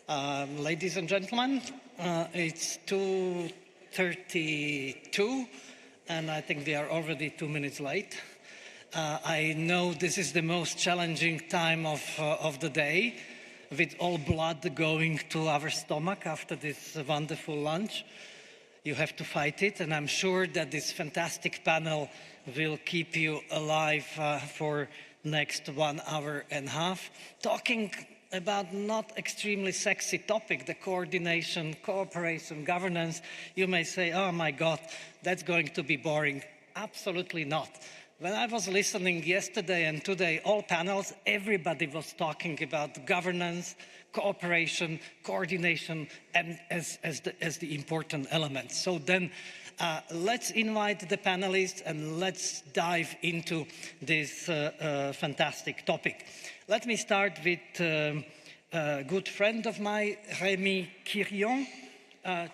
Ladies and gentlemen, it's 2:32, and I think we are already 2 minutes late. I know this is the most challenging time of the day, with all blood going to our stomach after this wonderful lunch. You have to fight it, and I'm sure that this fantastic panel will keep you alive for next 1 hour and a half, talking about not extremely sexy topic, the coordination, cooperation, governance. You may say, oh my God, that's going to be boring. Absolutely not. When I was listening yesterday and today, all panels, everybody was talking about governance, cooperation, coordination, and as the important elements. So then let's invite the panelists and let's dive into this fantastic topic. Let me start with a good friend of mine, Rémi Quirion,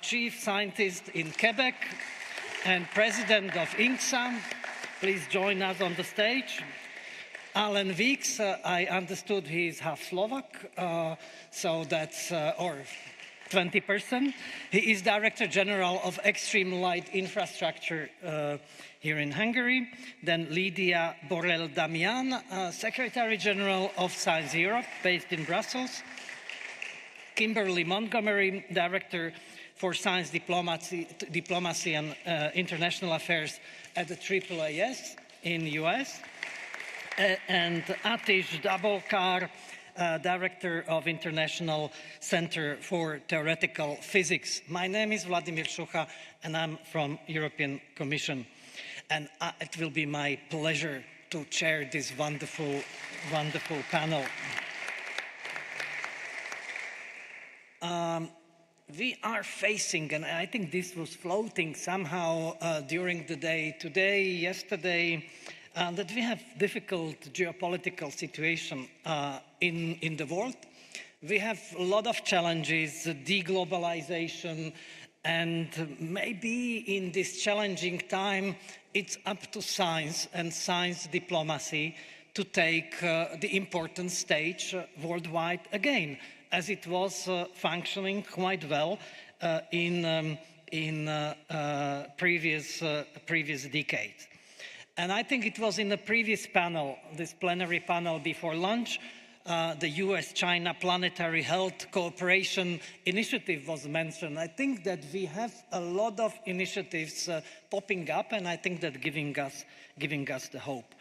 Chief Scientist in Quebec and President of INCSA. Please join us on the stage. Alan Weeks, I understood he is half Slovak, so that's, or 20%. He is Director General of Extreme Light Infrastructure here in Hungary. Then Lydia Borrell-Damian, Secretary General of Science Europe, based in Brussels. Kimberly Montgomery, Director for Science Diplomacy and International Affairs at the AAAS in the US. And Atish Dabolkar, Director of International Center for Theoretical Physics. My name is Vladimir Šucha, and I'm from European Commission. And it will be my pleasure to chair this wonderful, wonderful panel. We are facing, and I think this was floating somehow during the day, today, yesterday, that we have difficult geopolitical situation in the world. We have a lot of challenges, deglobalization, and maybe in this challenging time, it's up to science and science diplomacy to take the important stage worldwide again, as it was functioning quite well in previous decades. And I think it was in the previous panel, this plenary panel before lunch, the US-China Planetary Health Cooperation Initiative was mentioned. I think that we have a lot of initiatives popping up, and I think that giving us the hope.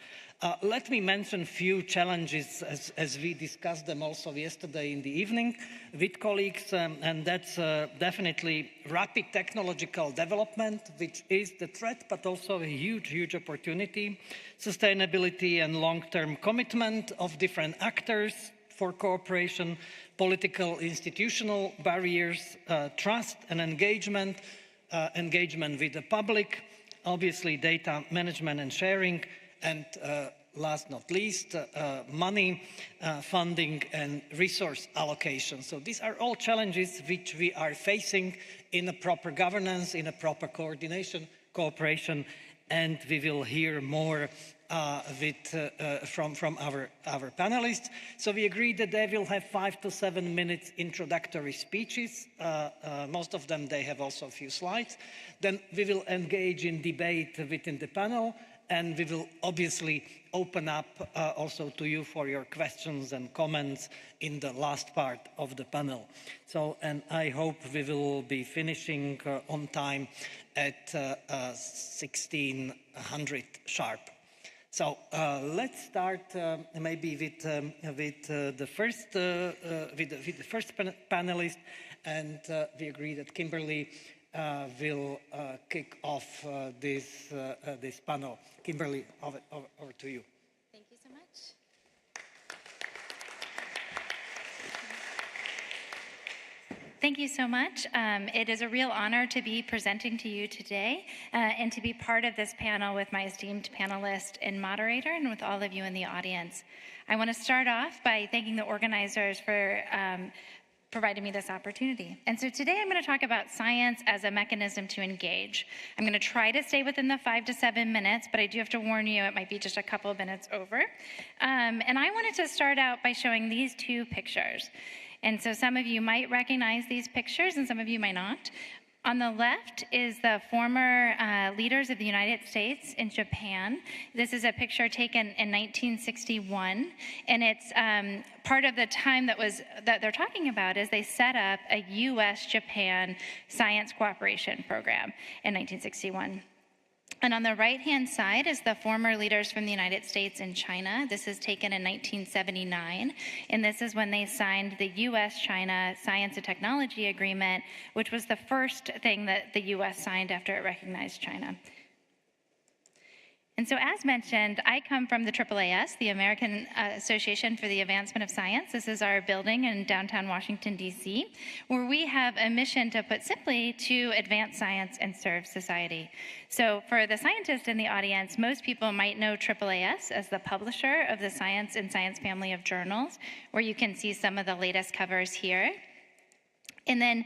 Let me mention a few challenges as we discussed them also yesterday in the evening with colleagues, and that's definitely rapid technological development, which is the threat, but also a huge, huge opportunity, sustainability and long-term commitment of different actors for cooperation, political institutional barriers, trust and engagement, engagement with the public, obviously data management and sharing, and last not least, money, funding and resource allocation. So these are all challenges which we are facing in a proper governance, in a proper coordination, cooperation, and we will hear more from our panelists. So we agreed that they will have 5 to 7 minutes introductory speeches. Most of them, they have also a few slides. Then we will engage in debate within the panel, and we will obviously open up also to you for your questions and comments in the last part of the panel. So, and I hope we will be finishing on time at 1600 sharp. So let's start maybe with the first panelist, and we agree that Kimberly will kick off this panel. Kimberly, over to you. Thank you so much. Thank you so much. It is a real honor to be presenting to you today and to be part of this panel with my esteemed panelist and moderator and with all of you in the audience. I want to start off by thanking the organizers for provided me this opportunity. And so today I'm going to talk about science as a mechanism to engage. I'm going to try to stay within the 5 to 7 minutes, but I do have to warn you it might be just a couple of minutes over. And I wanted to start out by showing these two pictures. And so some of you might recognize these pictures and some of you might not. On the left is the former leaders of the United States and Japan. This is a picture taken in 1961, and it's part of the time that they're talking about is they set up a U.S.-Japan science cooperation program in 1961. And on the right-hand side is the former leaders from the United States and China. This is taken in 1979, and this is when they signed the U.S.-China Science and Technology Agreement, which was the first thing that the U.S. signed after it recognized China. And so as mentioned, I come from the AAAS, the American Association for the Advancement of Science. This is our building in downtown Washington, D.C., where we have a mission, to put simply, to advance science and serve society. So for the scientists in the audience, most people might know AAAS as the publisher of the Science and Science family of journals, where you can see some of the latest covers here. And then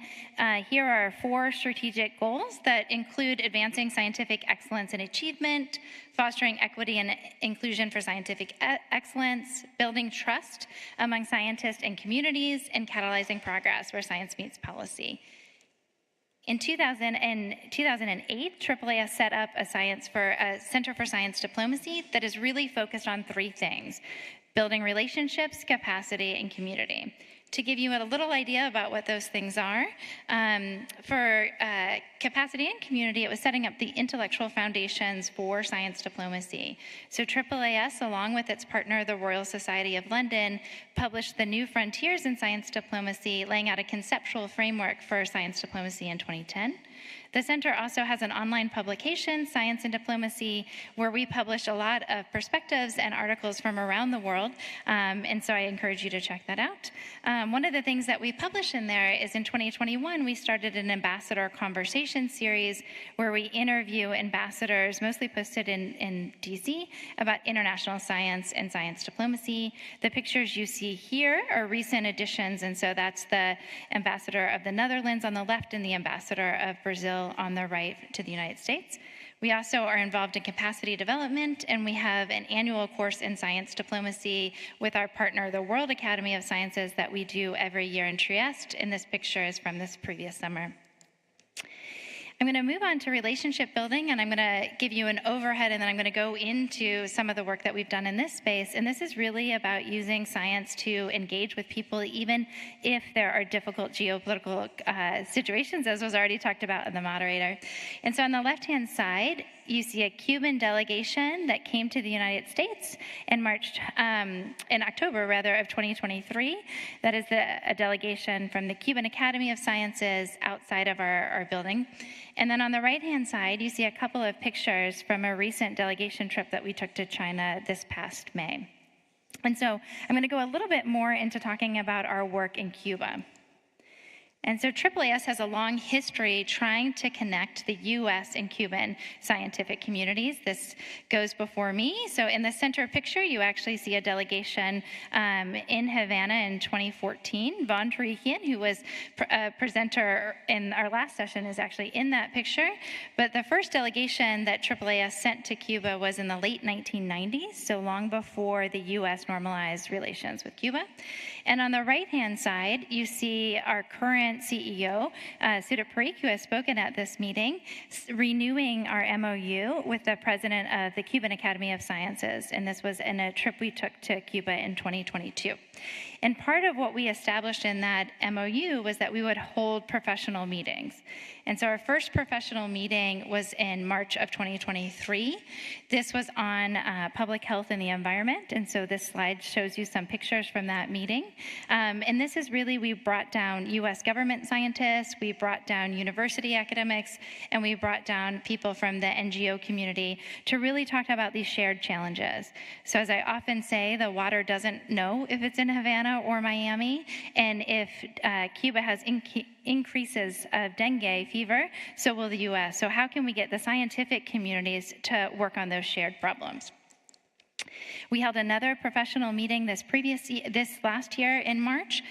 here are 4 strategic goals that include advancing scientific excellence and achievement, fostering equity and inclusion for scientific excellence, building trust among scientists and communities, and catalyzing progress where science meets policy. In 2008, AAAS set up a Center for Science Diplomacy that is really focused on 3 things: building relationships, capacity, and community. To give you a little idea about what those things are, for capacity and community, it was setting up the intellectual foundations for science diplomacy. So AAAS, along with its partner, the Royal Society of London, published the New Frontiers in Science Diplomacy, laying out a conceptual framework for science diplomacy in 2010. The center also has an online publication, Science and Diplomacy, where we publish a lot of perspectives and articles from around the world, and so I encourage you to check that out. One of the things that we publish in there is in 2021, we started an ambassador conversation series where we interview ambassadors, mostly posted in DC, about international science and science diplomacy. The pictures you see here are recent additions, and so that's the ambassador of the Netherlands on the left and the ambassador of Brazil on the right to the United States. We also are involved in capacity development, and we have an annual course in science diplomacy with our partner, the World Academy of Sciences, that we do every year in Trieste, and this picture is from this previous summer. I'm going to move on to relationship building, and I'm going to give you an overhead, and then I'm going to go into some of the work that we've done in this space. And this is really about using science to engage with people, even if there are difficult geopolitical situations, as was already talked about in the moderator. And so on the left-hand side, you see a Cuban delegation that came to the United States in October of 2023. That is a delegation from the Cuban Academy of Sciences outside of our building. And then on the right-hand side, you see a couple of pictures from a recent delegation trip that we took to China this past May. And so I'm going to go a little bit more into talking about our work in Cuba. And so AAAS has a long history trying to connect the U.S. and Cuban scientific communities. This goes before me. So in the center picture, you actually see a delegation in Havana in 2014. Von Tarikian, who was a presenter in our last session, is actually in that picture. But the first delegation that AAAS sent to Cuba was in the late 1990s, so long before the U.S. normalized relations with Cuba. And on the right-hand side, you see our current CEO, Sudha Parikh, who has spoken at this meeting, renewing our MOU with the president of the Cuban Academy of Sciences. And this was in a trip we took to Cuba in 2022. And part of what we established in that MOU was that we would hold professional meetings. And so our first professional meeting was in March of 2023. This was on public health and the environment. And so this slide shows you some pictures from that meeting. And this is really, we brought down US government scientists, we brought down university academics, and we brought down people from the NGO community to really talk about these shared challenges. So as I often say, the water doesn't know if it's in Havana or Miami, and if Cuba has increases of dengue fever, so will the US. So how can we get the scientific communities to work on those shared problems? We held another professional meeting this last year in March.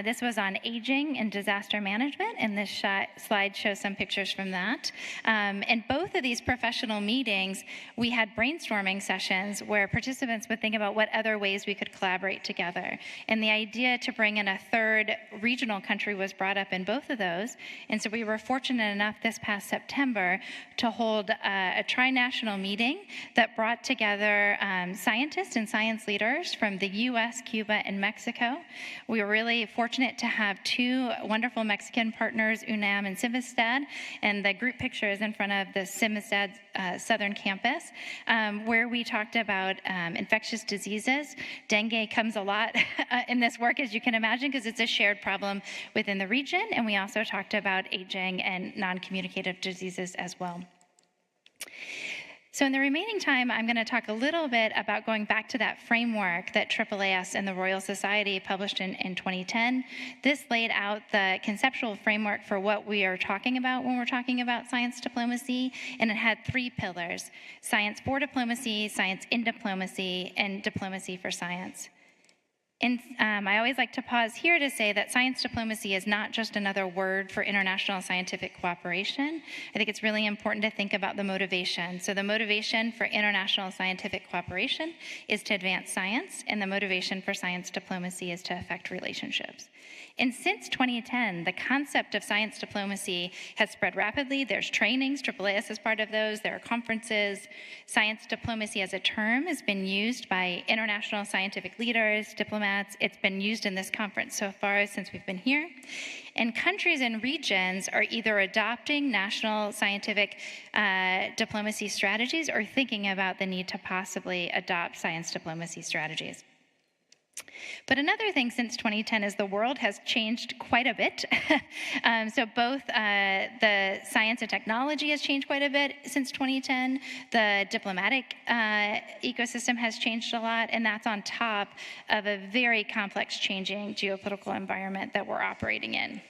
This was on aging and disaster management, and this slide shows some pictures from that. In both of these professional meetings, we had brainstorming sessions where participants would think about what other ways we could collaborate together. And the idea to bring in a third regional country was brought up in both of those. And so we were fortunate enough this past September to hold a tri-national meeting that brought together scientists and science leaders from the US, Cuba, and Mexico. We were really fortunate to have two wonderful Mexican partners, UNAM and CIVISTAD, and the group picture is in front of the CIVISTAD Southern Campus, where we talked about infectious diseases. Dengue comes a lot in this work, as you can imagine, because it's a shared problem within the region, and we also talked about aging and non-communicative diseases as well. So in the remaining time, I'm going to talk a little bit about going back to that framework that AAAS and the Royal Society published in 2010. This laid out the conceptual framework for what we are talking about when we're talking about science diplomacy, and it had three pillars: science for diplomacy, science in diplomacy, and diplomacy for science. And I always like to pause here to say that science diplomacy is not just another word for international scientific cooperation. I think it's really important to think about the motivation. So the motivation for international scientific cooperation is to advance science, and the motivation for science diplomacy is to affect relationships. And since 2010, the concept of science diplomacy has spread rapidly. There's trainings, AAAS is part of those. There are conferences. Science diplomacy as a term has been used by international scientific leaders, diplomats. It's been used in this conference so far since we've been here. And countries and regions are either adopting national scientific diplomacy strategies or thinking about the need to possibly adopt science diplomacy strategies. But another thing since 2010 is the world has changed quite a bit. So both the science and technology has changed quite a bit since 2010. The diplomatic ecosystem has changed a lot, and that's on top of a very complex changing geopolitical environment that we're operating in.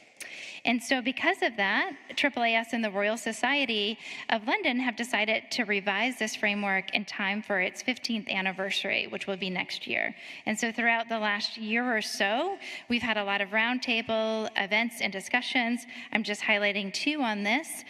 And so because of that, AAAS and the Royal Society of London have decided to revise this framework in time for its 15th anniversary, which will be next year. And so throughout the last year or so, we've had a lot of roundtable events and discussions. I'm just highlighting two on this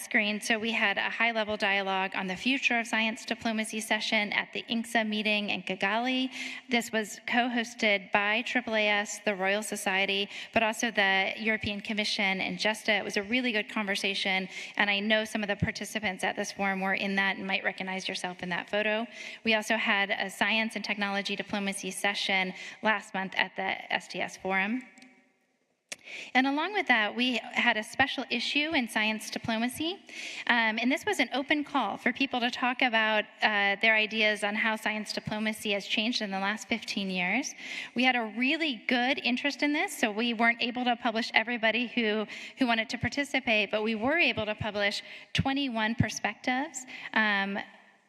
screen. So we had a high-level dialogue on the future of science diplomacy session at the INCSA meeting in Kigali. This was co-hosted by AAAS, the Royal Society, but also the European Commission and JESTA. It was a really good conversation, and I know some of the participants at this forum were in that and might recognize yourself in that photo. We also had a science and technology diplomacy session last month at the STS Forum. And along with that, we had a special issue in science diplomacy, and this was an open call for people to talk about their ideas on how science diplomacy has changed in the last 15 years. We had a really good interest in this, so we weren't able to publish everybody who wanted to participate, but we were able to publish 21 perspectives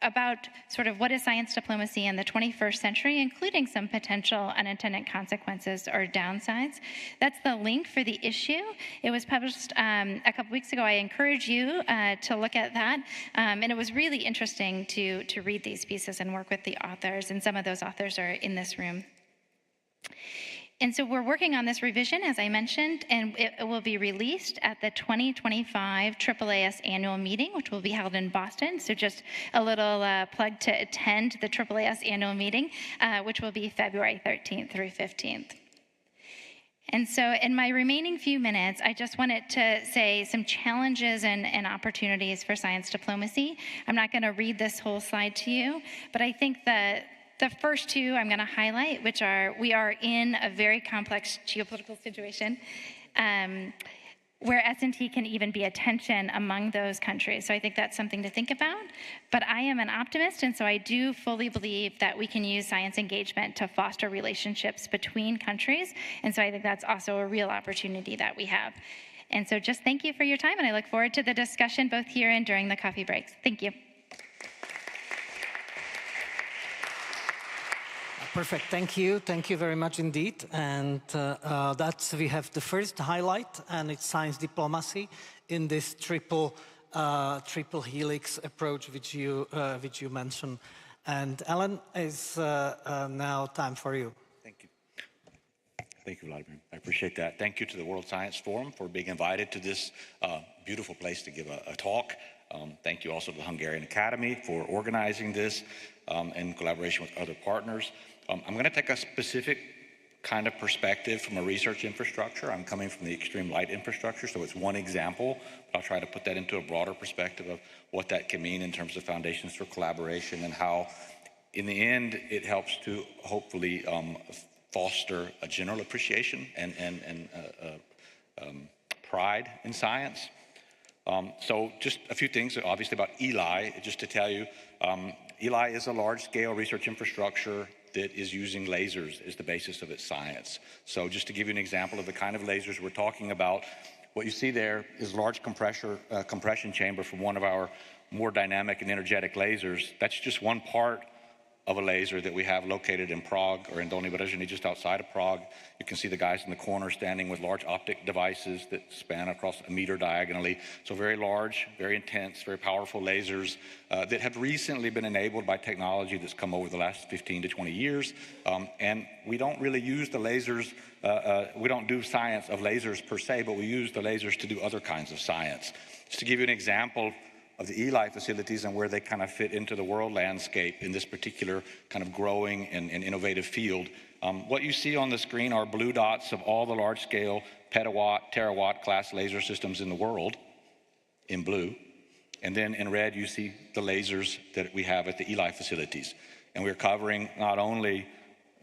about sort of what is science diplomacy in the 21st century, including some potential unintended consequences or downsides. That's the link for the issue. It was published a couple weeks ago. I encourage you to look at that. And it was really interesting to read these pieces and work with the authors, and some of those authors are in this room. And so we're working on this revision, as I mentioned, and it will be released at the 2025 AAAS annual meeting, which will be held in Boston. So just a little plug to attend the AAAS annual meeting, which will be February 13th through 15th. And so in my remaining few minutes, I just wanted to say some challenges and opportunities for science diplomacy. I'm not going to read this whole slide to you, but I think that the first two I'm going to highlight, which are we are in a very complex geopolitical situation where S&T can even be a tension among those countries. So I think that's something to think about. But I am an optimist, and so I do fully believe that we can use science engagement to foster relationships between countries. And so I think that's also a real opportunity that we have. And so just thank you for your time, and I look forward to the discussion both here and during the coffee breaks. Thank you. Perfect, thank you very much indeed. And we have the first highlight, and it's science diplomacy in this triple helix approach which you mentioned. And Alan, it's now time for you. Thank you. Thank you, Vladimir. I appreciate that. Thank you to the World Science Forum for being invited to this beautiful place to give a talk. Thank you also to the Hungarian Academy for organizing this in collaboration with other partners. I'm going to take a specific kind of perspective from a research infrastructure. I'm coming from the extreme light infrastructure, so it's one example, but I'll try to put that into a broader perspective of what that can mean in terms of foundations for collaboration and how, in the end, it helps to hopefully foster a general appreciation and pride in science. So just a few things, obviously, about ELI, just to tell you. ELI is a large-scale research infrastructure that is using lasers as the basis of its science. So just to give you an example of the kind of lasers we're talking about, what you see there is large compression chamber from one of our more dynamic and energetic lasers. That's just one part of a laser that we have located in Prague, or in Dolní Břežany, just outside of Prague. You can see the guys in the corner standing with large optic devices that span across a meter diagonally. So very large, very intense, very powerful lasers that have recently been enabled by technology that's come over the last 15 to 20 years. And we don't really use the lasers, we don't do science of lasers per se, but we use the lasers to do other kinds of science. Just to give you an example of the ELI facilities and where they kind of fit into the world landscape in this particular kind of growing and innovative field. What you see on the screen are blue dots of all the large-scale petawatt, terawatt class laser systems in the world, in blue. And then in red, you see the lasers that we have at the ELI facilities. And we're covering not only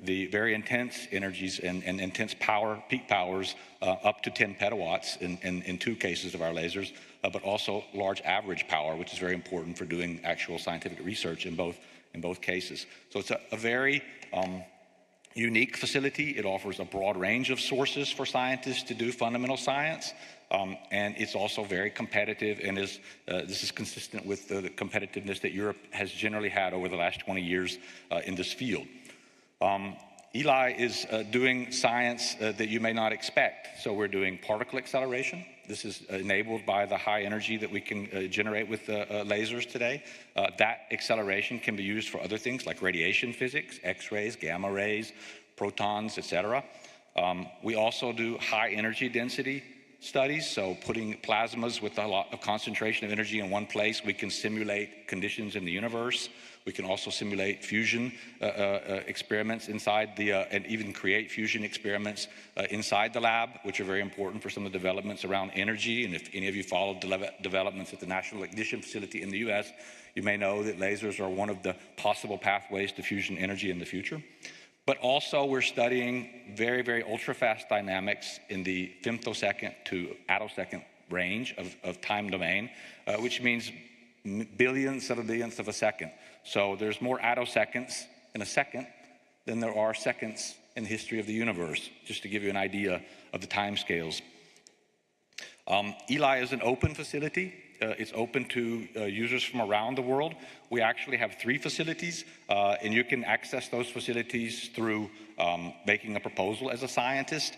the very intense energies and intense power, peak powers, up to 10 petawatts in two cases of our lasers, but also large average power, which is very important for doing actual scientific research in both cases. So it's a very unique facility. It offers a broad range of sources for scientists to do fundamental science. And it's also very competitive, and this is consistent with the competitiveness that Europe has generally had over the last 20 years in this field. ELI is doing science that you may not expect. So we're doing particle acceleration. This is enabled by the high energy that we can generate with lasers today. That acceleration can be used for other things like radiation physics, X-rays, gamma rays, protons, etc. We also do high energy density studies, so putting plasmas with a lot of concentration of energy in one place, we can simulate conditions in the universe. We can also simulate fusion experiments inside and even create fusion experiments inside the lab, which are very important for some of the developments around energy. And if any of you followed developments at the National Ignition Facility in the US, you may know that lasers are one of the possible pathways to fusion energy in the future. But also we're studying very, very ultra-fast dynamics in the femtosecond to attosecond range of time domain, which means billions of a billionth of a second. So there's more attoseconds in a second than there are seconds in the history of the universe, just to give you an idea of the time scales. ELI is an open facility. It's open to users from around the world. We actually have 3 facilities, and you can access those facilities through making a proposal as a scientist,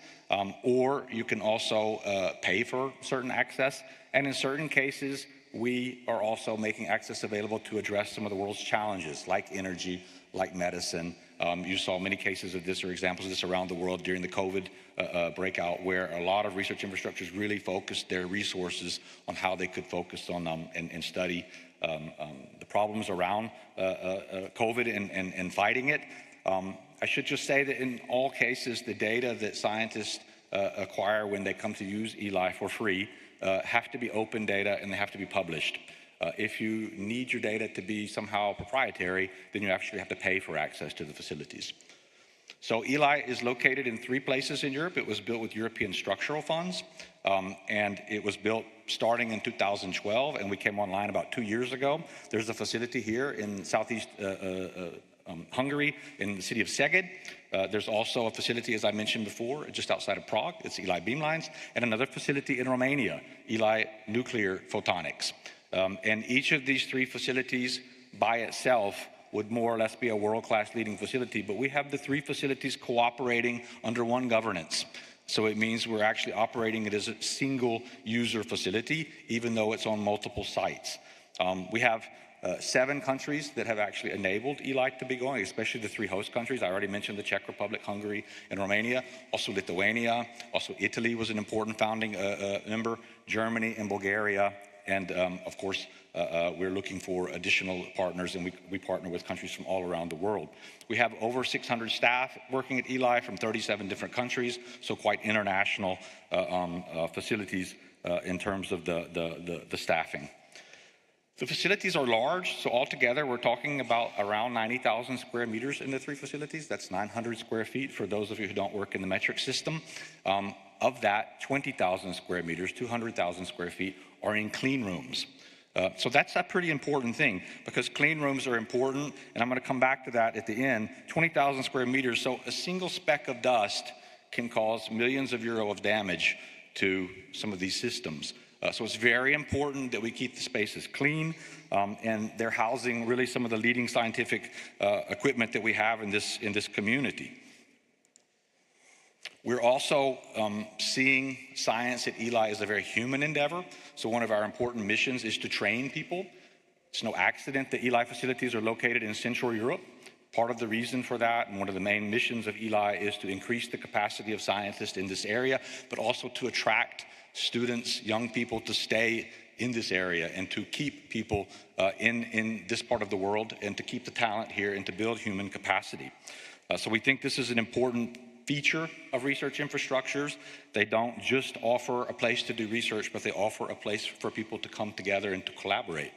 or you can also pay for certain access. And in certain cases, we are also making access available to address some of the world's challenges, like energy, like medicine. You saw many cases of this or examples of this around the world during the COVID breakout, where a lot of research infrastructures really focused their resources on how they could focus on and study the problems around COVID and fighting it. I should just say that in all cases, the data that scientists acquire when they come to use ELI for free have to be open data and they have to be published. If you need your data to be somehow proprietary, then you actually have to pay for access to the facilities. So ELI is located in 3 places in Europe. It was built with European structural funds, and it was built starting in 2012, and we came online about 2 years ago. There's a facility here in southeast Hungary, in the city of Szeged. There's also a facility, as I mentioned before, just outside of Prague. It's ELI Beamlines, and another facility in Romania, ELI Nuclear Photonics. And each of these 3 facilities by itself would more or less be a world-class leading facility, but we have the 3 facilities cooperating under one governance. So it means we're actually operating it as a single user facility, even though it's on multiple sites. We have 7 countries that have actually enabled ELI to be going, especially the 3 host countries. I already mentioned the Czech Republic, Hungary, and Romania. Also Lithuania. Also Italy was an important founding member. Germany and Bulgaria. And of course, we're looking for additional partners, and we partner with countries from all around the world. We have over 600 staff working at ELI from 37 different countries, so quite international facilities in terms of the staffing. The facilities are large, so altogether we're talking about around 90,000 square meters in the 3 facilities. That's 900 square feet for those of you who don't work in the metric system. Of that, 20,000 square meters, 200,000 square feet, are in clean rooms. So that's a pretty important thing, because clean rooms are important, and I'm going to come back to that at the end. 20,000 square meters, so a single speck of dust can cause millions of euros of damage to some of these systems. So it's very important that we keep the spaces clean, and they're housing really some of the leading scientific equipment that we have in this community. We're also seeing science at ELI as a very human endeavor. So one of our important missions is to train people. It's no accident that ELI facilities are located in Central Europe. Part of the reason for that, and one of the main missions of ELI, is to increase the capacity of scientists in this area, but also to attract students, young people, to stay in this area and to keep people in this part of the world, and to keep the talent here and to build human capacity. So we think this is an important feature of research infrastructures. They don't just offer a place to do research, but they offer a place for people to come together and to collaborate.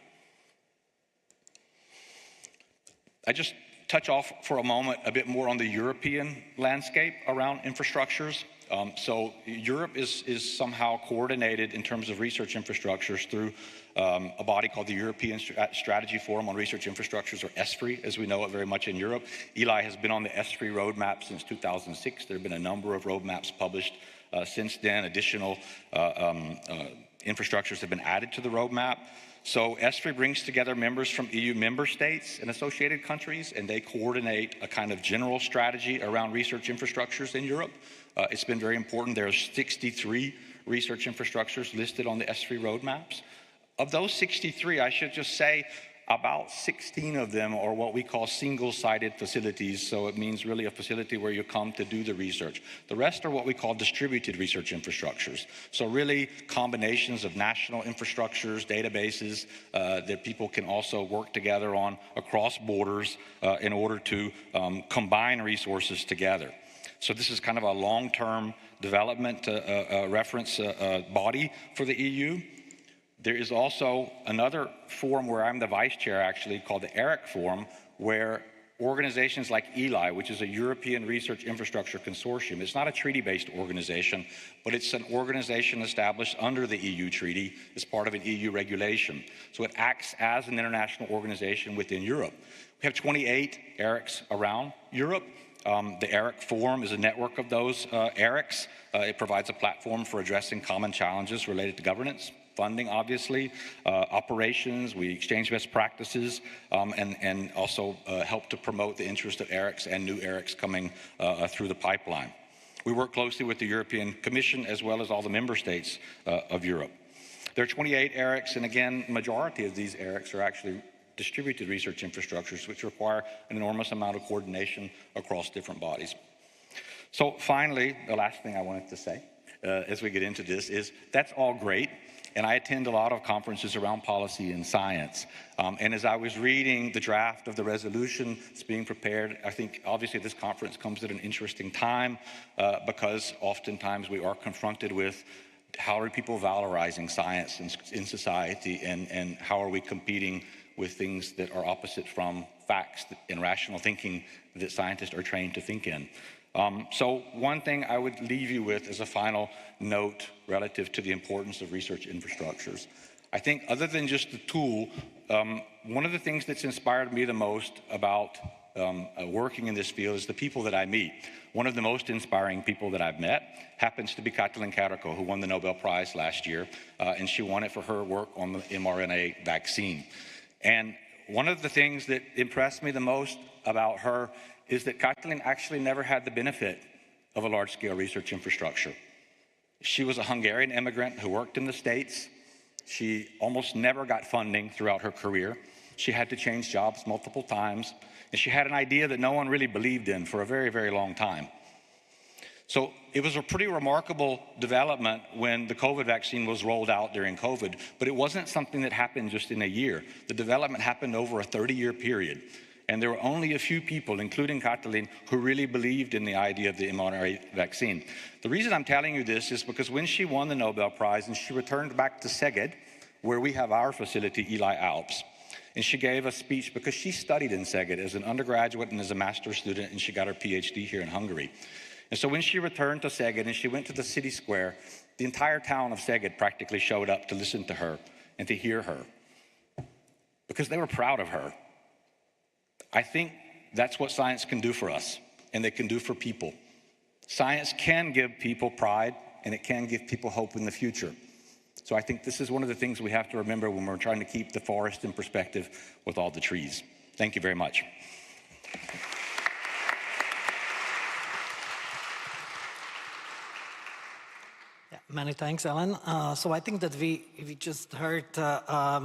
I just touch off for a moment a bit more on the European landscape around infrastructures. So Europe is somehow coordinated in terms of research infrastructures through a body called the European Strategy Forum on Research Infrastructures, or ESFRI, as we know it very much in Europe. ELI has been on the ESFRI roadmap since 2006. There have been a number of roadmaps published since then. Additional infrastructures have been added to the roadmap. So ESFRI brings together members from EU member states and associated countries, and they coordinate a kind of general strategy around research infrastructures in Europe. It's been very important. There are 63 research infrastructures listed on the ESFRI roadmaps. Of those 63, I should just say about 16 of them are what we call single-sided facilities. So it means really a facility where you come to do the research. The rest are what we call distributed research infrastructures. So really combinations of national infrastructures, databases that people can also work together on across borders in order to combine resources together. So this is kind of a long-term development reference body for the EU. There is also another forum where I'm the vice chair, actually, called the ERIC Forum, where organizations like ELI, which is a European Research Infrastructure Consortium, it's not a treaty-based organization, but it's an organization established under the EU treaty as part of an EU regulation. So it acts as an international organization within Europe. We have 28 ERICs around Europe. The ERIC Forum is a network of those ERICs. It provides a platform for addressing common challenges related to governance, funding, obviously, operations. We exchange best practices, and also help to promote the interest of ERICs and new ERICs coming through the pipeline. We work closely with the European Commission as well as all the member states of Europe. There are 28 ERICs, and again, majority of these ERICs are actually distributed research infrastructures, which require an enormous amount of coordination across different bodies. So finally, the last thing I wanted to say as we get into this is that's all great. And I attend a lot of conferences around policy and science. And as I was reading the draft of the resolution that's being prepared, I think obviously this conference comes at an interesting time because oftentimes we are confronted with how are people valorizing science in society, and how are we competing with things that are opposite from facts and rational thinking that scientists are trained to think in. So one thing I would leave you with as a final note relative to the importance of research infrastructures. I think other than just the tool, one of the things that's inspired me the most about working in this field is the people that I meet. One of the most inspiring people that I've met happens to be Katalin Karikó, who won the Nobel Prize last year, and she won it for her work on the mRNA vaccine. And one of the things that impressed me the most about her is that Katalin actually never had the benefit of a large-scale research infrastructure. She was a Hungarian immigrant who worked in the States. She almost never got funding throughout her career. She had to change jobs multiple times, and she had an idea that no one really believed in for a very, very long time. So it was a pretty remarkable development when the COVID vaccine was rolled out during COVID, but it wasn't something that happened just in a year. The development happened over a 30-year period. And there were only a few people, including Katalin, who really believed in the idea of the mRNA vaccine. The reason I'm telling you this is because when she won the Nobel Prize and she returned back to Szeged, where we have our facility, Eli Alps, and she gave a speech because she studied in Szeged as an undergraduate and as a master's student, and she got her PhD here in Hungary. And so when she returned to Szeged and she went to the city square, the entire town of Szeged practically showed up to listen to her and to hear her because they were proud of her. I think that's what science can do for us, and they can do for people. Science can give people pride, and it can give people hope in the future. So I think this is one of the things we have to remember when we're trying to keep the forest in perspective with all the trees. Thank you very much. Many thanks, Alan. So I think that we just heard or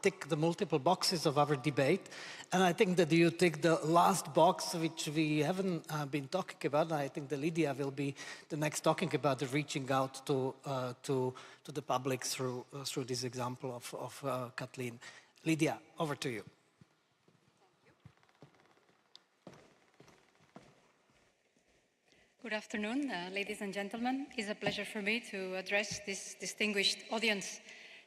tick the multiple boxes of our debate. And I think that you tick the last box, which we haven't been talking about. I think that Lydia will be the next talking about the reaching out to the public through this example of Kathleen. Lydia, over to you. Good afternoon, ladies and gentlemen. It's a pleasure for me to address this distinguished audience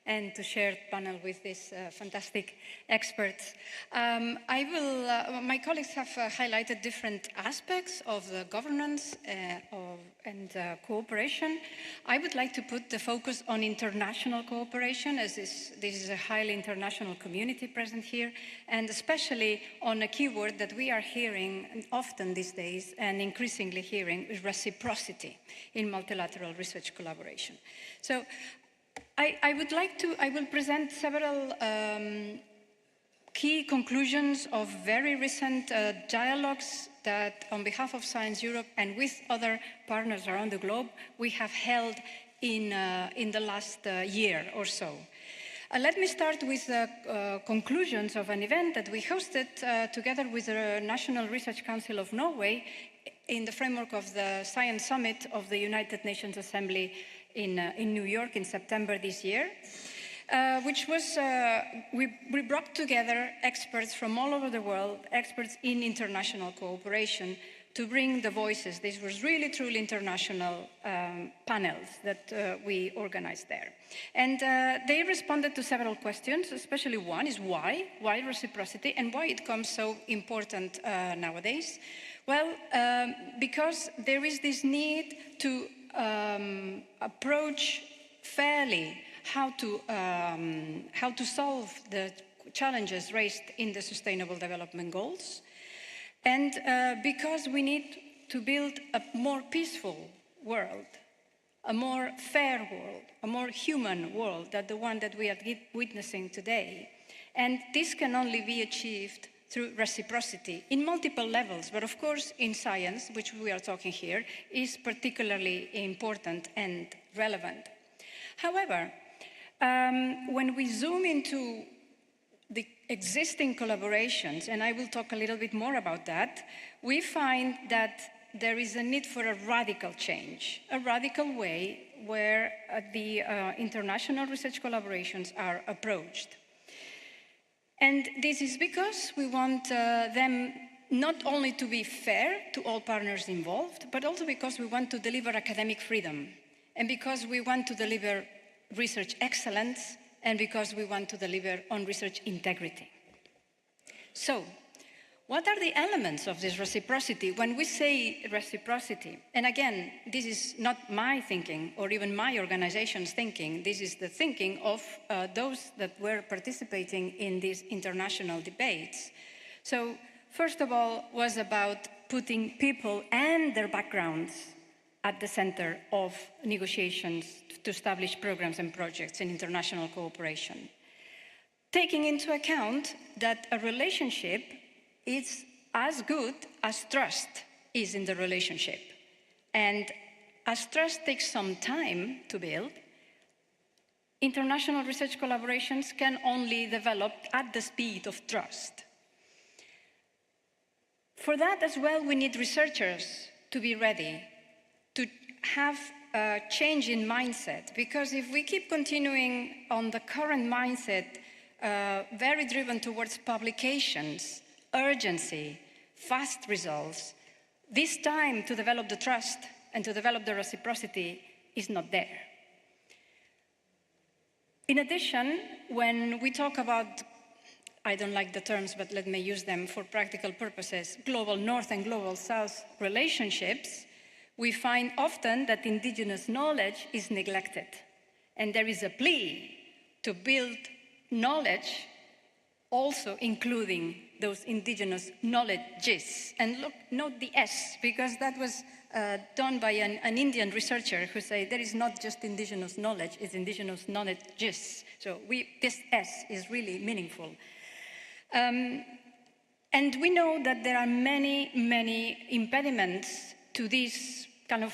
and to share the panel with these fantastic experts. My colleagues have highlighted different aspects of the governance and cooperation. I would like to put the focus on international cooperation, as this is a highly international community present here, and especially on a keyword that we are hearing often these days and increasingly hearing is reciprocity in multilateral research collaboration. So I will present several key conclusions of very recent dialogues that on behalf of Science Europe and with other partners around the globe, we have held in the last year or so. Let me start with the conclusions of an event that we hosted together with the National Research Council of Norway in the framework of the Science Summit of the United Nations Assembly in New York in September this year, which was, we brought together experts from all over the world, experts in international cooperation, to bring the voices. These were really, truly international panels that we organized there. And they responded to several questions, especially one is why reciprocity, and why it becomes so important nowadays. Well, because there is this need to approach fairly how to solve the challenges raised in the Sustainable Development Goals, and because we need to build a more peaceful world, a more fair world, a more human world than the one that we are witnessing today. And this can only be achieved through reciprocity in multiple levels, but of course in science, which we are talking here, is particularly important and relevant. However, when we zoom into the existing collaborations, and I will talk a little bit more about that, we find that there is a need for a radical change, a radical way where the international research collaborations are approached. And this is because we want them not only to be fair to all partners involved, but also because we want to deliver academic freedom, and because we want to deliver research excellence, and because we want to deliver on research integrity. So, what are the elements of this reciprocity? When we say reciprocity, and again, this is not my thinking or even my organization's thinking, this is the thinking of those that were participating in these international debates. So, first of all, was about putting people and their backgrounds at the center of negotiations to establish programs and projects in international cooperation. Taking into account that a relationship is as good as trust is in the relationship. And as trust takes some time to build, international research collaborations can only develop at the speed of trust. For that as well, we need researchers to be ready, to have a change in mindset, because if we keep continuing on the current mindset, very driven towards publications, urgency, fast results, this time to develop the trust and to develop the reciprocity is not there. In addition, when we talk about, I don't like the terms, but let me use them for practical purposes, global North and global South relationships, we find often that indigenous knowledge is neglected. And there is a plea to build knowledge, also including those indigenous knowledges. And look, note the S, because that was done by an Indian researcher who said there is not just indigenous knowledge, it's indigenous knowledges. So this S is really meaningful. And we know that there are many, many impediments to this kind of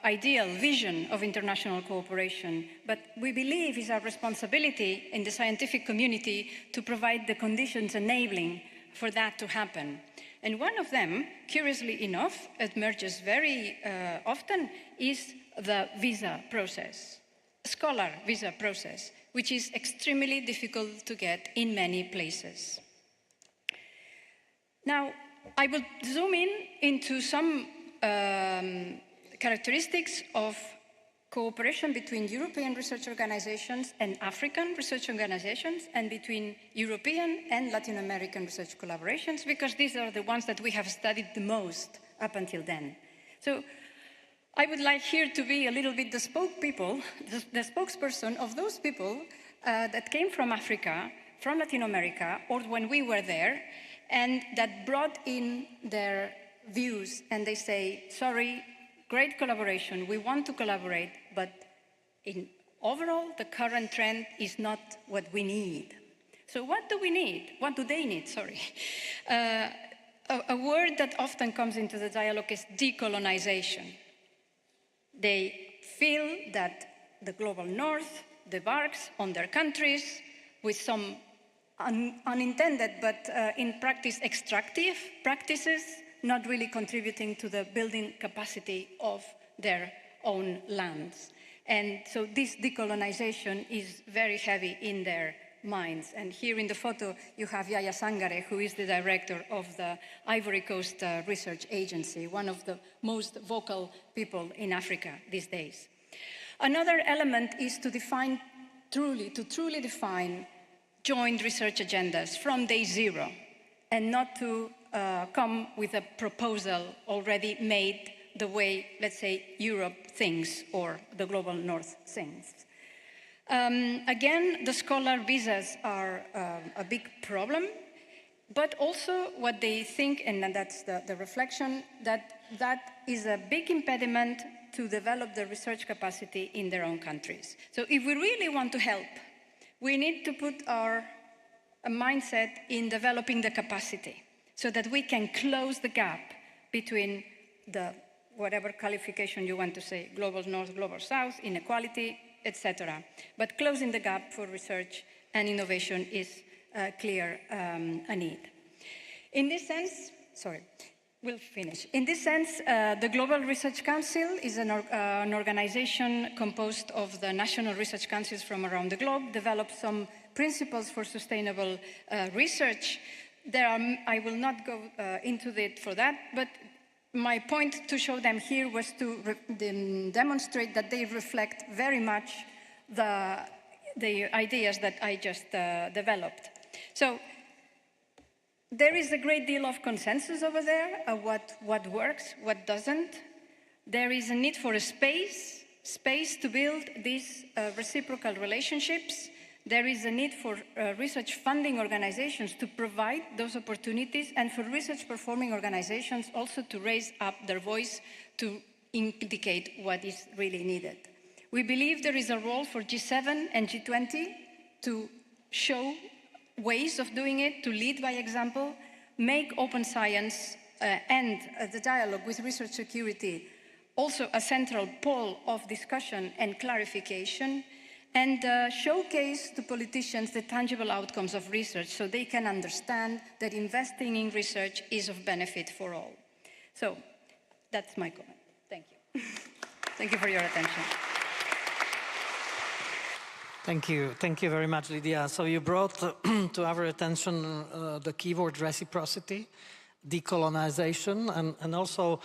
ideal vision of international cooperation. But we believe it's our responsibility in the scientific community to provide the conditions enabling for that to happen. And one of them, curiously enough, emerges very often, is the visa process, scholar visa process, which is extremely difficult to get in many places. Now, I will zoom into some characteristics of cooperation between European research organizations and African research organizations, and between European and Latin American research collaborations, because these are the ones that we have studied the most up until then. So I would like here to be a little bit the spokesperson of those people that came from Africa, from Latin America, or when we were there, and that brought in their views, and they say, sorry, great collaboration, we want to collaborate, but overall, the current trend is not what we need. So what do we need? What do they need, sorry? A word that often comes into the dialogue is decolonization. They feel that the global North debarks on their countries with some unintended, but in practice, extractive practices, not really contributing to the building capacity of their own lands. And so this decolonization is very heavy in their minds. And here in the photo, you have Yaya Sangare, who is the director of the Ivory Coast Research Agency, one of the most vocal people in Africa these days. Another element is to truly define joint research agendas from day zero, and not to come with a proposal already made the way, let's say, Europe thinks or the global North thinks. Again, the scholar visas are a big problem, but also what they think, and that's the reflection, that is a big impediment to develop the research capacity in their own countries. So if we really want to help, we need to put our mindset in developing the capacity, so that we can close the gap between the, whatever qualification you want to say, global North, global South, inequality, etc. But closing the gap for research and innovation is clear a need. In this sense, sorry, we'll finish. In this sense, the Global Research Council is an organization composed of the national research councils from around the globe, developed some principles for sustainable research. I will not go into it for that, but my point to show them here was to demonstrate that they reflect very much the ideas that I just developed. So there is a great deal of consensus over there of what works, what doesn't. There is a need for a space to build these reciprocal relationships. There is a need for research funding organizations to provide those opportunities, and for research performing organizations also to raise up their voice to indicate what is really needed. We believe there is a role for G7 and G20 to show ways of doing it, to lead by example, make open science and the dialogue with research security also a central pole of discussion and clarification. and showcase to politicians the tangible outcomes of research so they can understand that investing in research is of benefit for all. So that's my comment. Thank you. Thank you for your attention. Thank you. Thank you very much, Lydia. So you brought to our attention the keyword reciprocity, decolonization, and also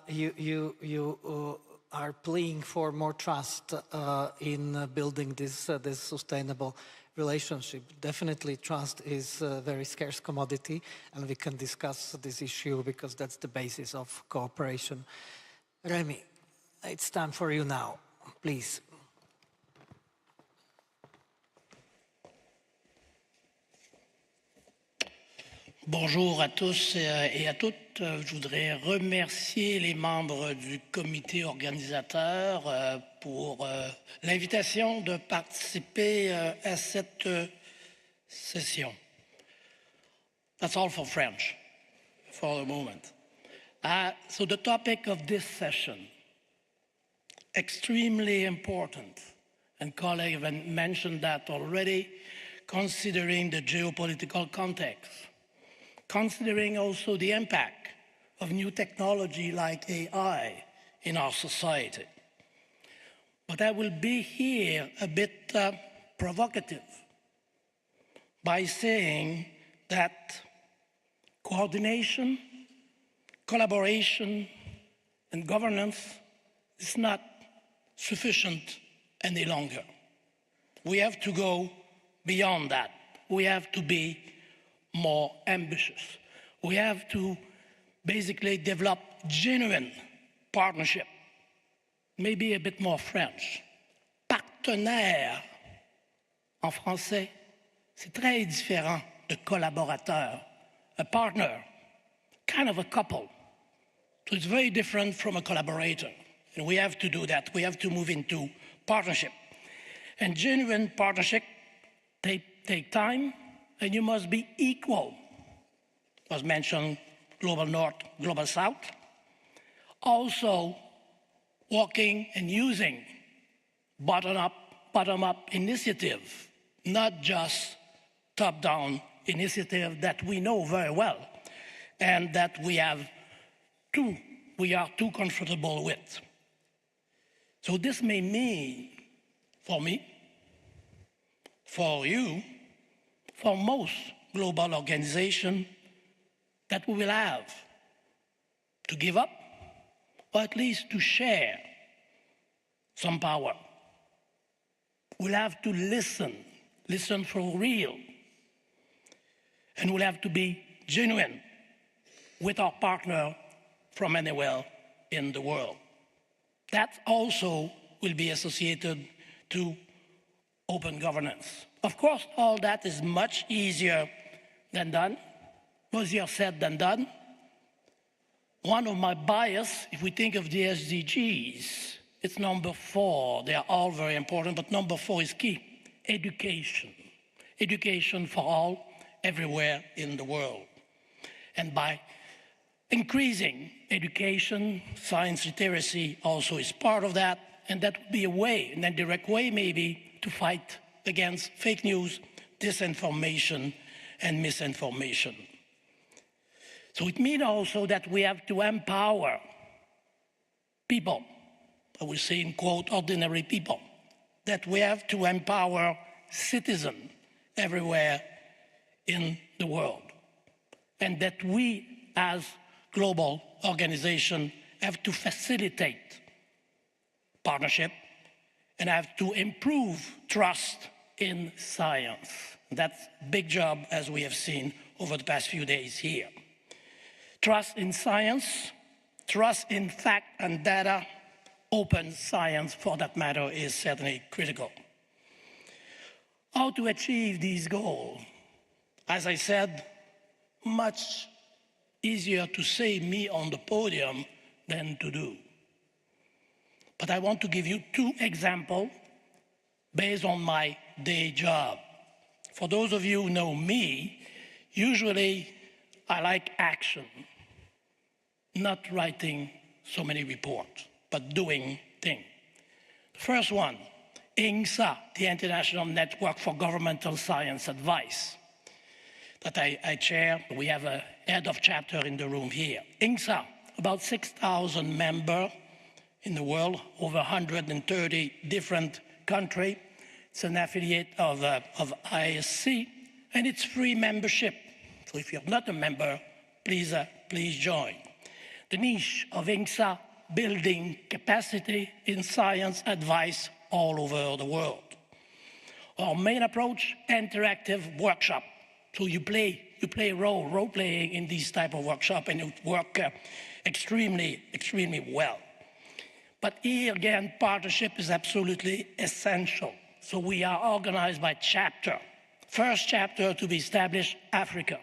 you are pleading for more trust in building this sustainable relationship. Definitely trust is a very scarce commodity, and we can discuss this issue because that's the basis of cooperation. Remy, it's time for you now, please. Bonjour à tous et à toutes. Je voudrais remercier les membres du comité organisateur pour l'invitation de participer à cette session. That's all for French for the moment. So the topic of this session, extremely important, and colleagues have mentioned that already, considering the geopolitical context. Considering also the impact of new technology like AI in our society. But I will be here a bit provocative by saying that coordination, collaboration, and governance is not sufficient any longer. We have to go beyond that. We have to be more ambitious. We have to basically develop genuine partnership, maybe a bit more French. Partenaire, en français, c'est très différent de collaborateur. A partner, kind of a couple. So it's very different from a collaborator. And we have to do that. We have to move into partnership. And genuine partnership take time, and you must be equal. Was mentioned Global North, Global South. Also, working and using bottom-up initiative, not just top-down initiative that we know very well and that we are too comfortable with. So this may mean, for me, for you, for most global organizations, that we will have to give up, or at least to share some power. We'll have to listen for real, and we'll have to be genuine with our partner from anywhere in the world. That also will be associated to open governance. Of course, all that is much easier than done, easier said than done. One of my bias, if we think of the SDGs, it's number 4. They are all very important, but number 4 is key. Education. Education for all, everywhere in the world. And by increasing education, science literacy also is part of that, and that would be a way, an indirect way maybe, to fight against fake news, disinformation, and misinformation. So it means also that we have to empower people, I will say in quote, ordinary people, that we have to empower citizens everywhere in the world, and that we as global organization have to facilitate partnership and have to improve trust in science. That's a big job, as we have seen over the past few days here. Trust in science, trust in fact and data, open science for that matter is certainly critical. How to achieve these goals? As I said, much easier to say me on the podium than to do. But I want to give you 2 examples based on my day job. For those of you who know me, usually I like action, not writing so many reports, but doing things. The first one INGSA, the International Network for Governmental Science Advice, that I chair. We have a head of chapter in the room here. INGSA, about 6,000 members in the world, over 130 different countries. It's an affiliate of ISC, and it's free membership. So if you're not a member, please join. The niche of INGSA, building capacity in science advice all over the world. Our main approach, interactive workshop. So you play role-playing in these type of workshop, and it works extremely well. But here again, partnership is absolutely essential. So we are organized by chapter. First chapter to be established, Africa.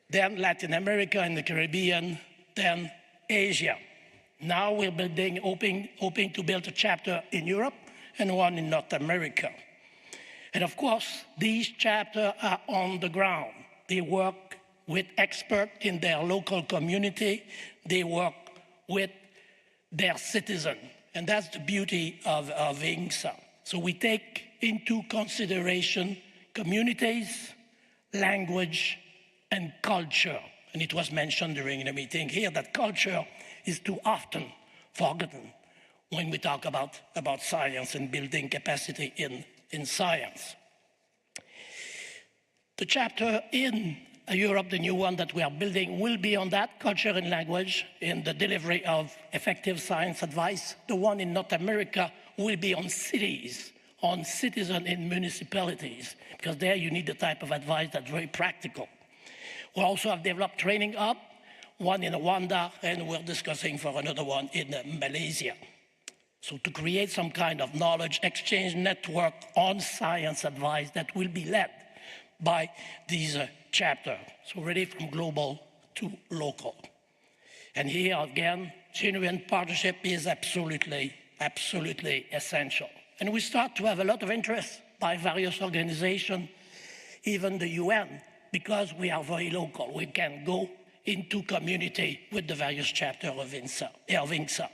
Then Latin America and the Caribbean, then Asia. Now we're hoping to build a chapter in Europe and one in North America. And of course, these chapters are on the ground. They work with experts in their local community. They work with their citizens. And that's the beauty of INGSA. So we take into consideration communities, language, and culture. And it was mentioned during the meeting here that culture is too often forgotten when we talk about science and building capacity in science. The chapter in Europe, the new one that we are building, will be on that, culture and language, in the delivery of effective science advice. The one in North America will be on cities, on citizens in municipalities, because there you need the type of advice that's very practical. We also have developed training hub, one in Rwanda, and we're discussing for another one in Malaysia. So to create some kind of knowledge exchange network on science advice that will be led by these chapters. So really from global to local. And here again, genuine partnership is absolutely essential. And we start to have a lot of interest by various organizations, even the UN, because we are very local. We can go into community with the various chapters of INGSA.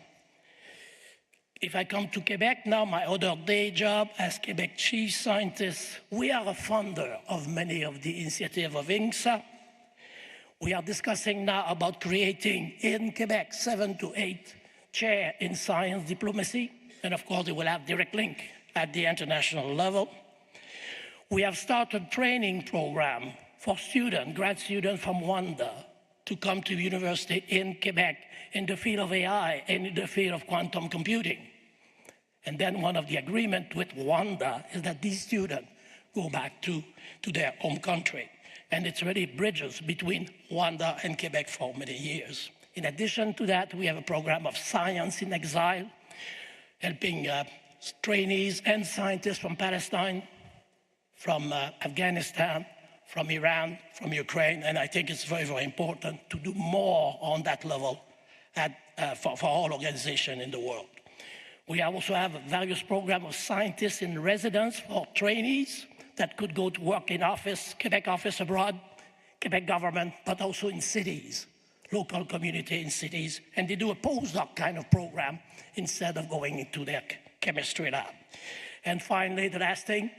If I come to Quebec now, my other day job as Quebec Chief Scientist, we are a funder of many of the initiatives of INGSA. We are discussing now about creating in Quebec 7 to 8 chairs in science diplomacy, and of course they will have direct link at the international level. We have started training program for students, grad students from Rwanda, to come to university in Quebec in the field of AI and in the field of quantum computing. And then one of the agreements with Rwanda is that these students go back to their home country. And it's really bridges between Rwanda and Quebec for many years. In addition to that, we have a program of science in exile, helping trainees and scientists from Palestine, from Afghanistan, from Iran, from Ukraine, and I think it's very, very important to do more on that level for all organizations in the world. We also have various programs of scientists in residence for trainees that could go to work in office, Quebec office abroad, Quebec government, but also in cities, local community in cities, and they do a postdoc kind of program instead of going into their chemistry lab. And finally, the last thing,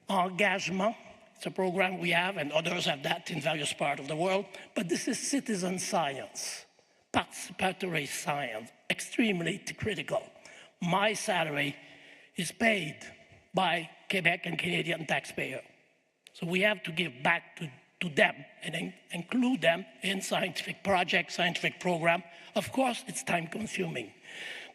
engagement. It's a program we have, and others have that in various parts of the world, but this is citizen science, participatory science, extremely critical. My salary is paid by Quebec and Canadian taxpayers. So we have to give back to them and include them in scientific projects, scientific program. Of course, it's time consuming,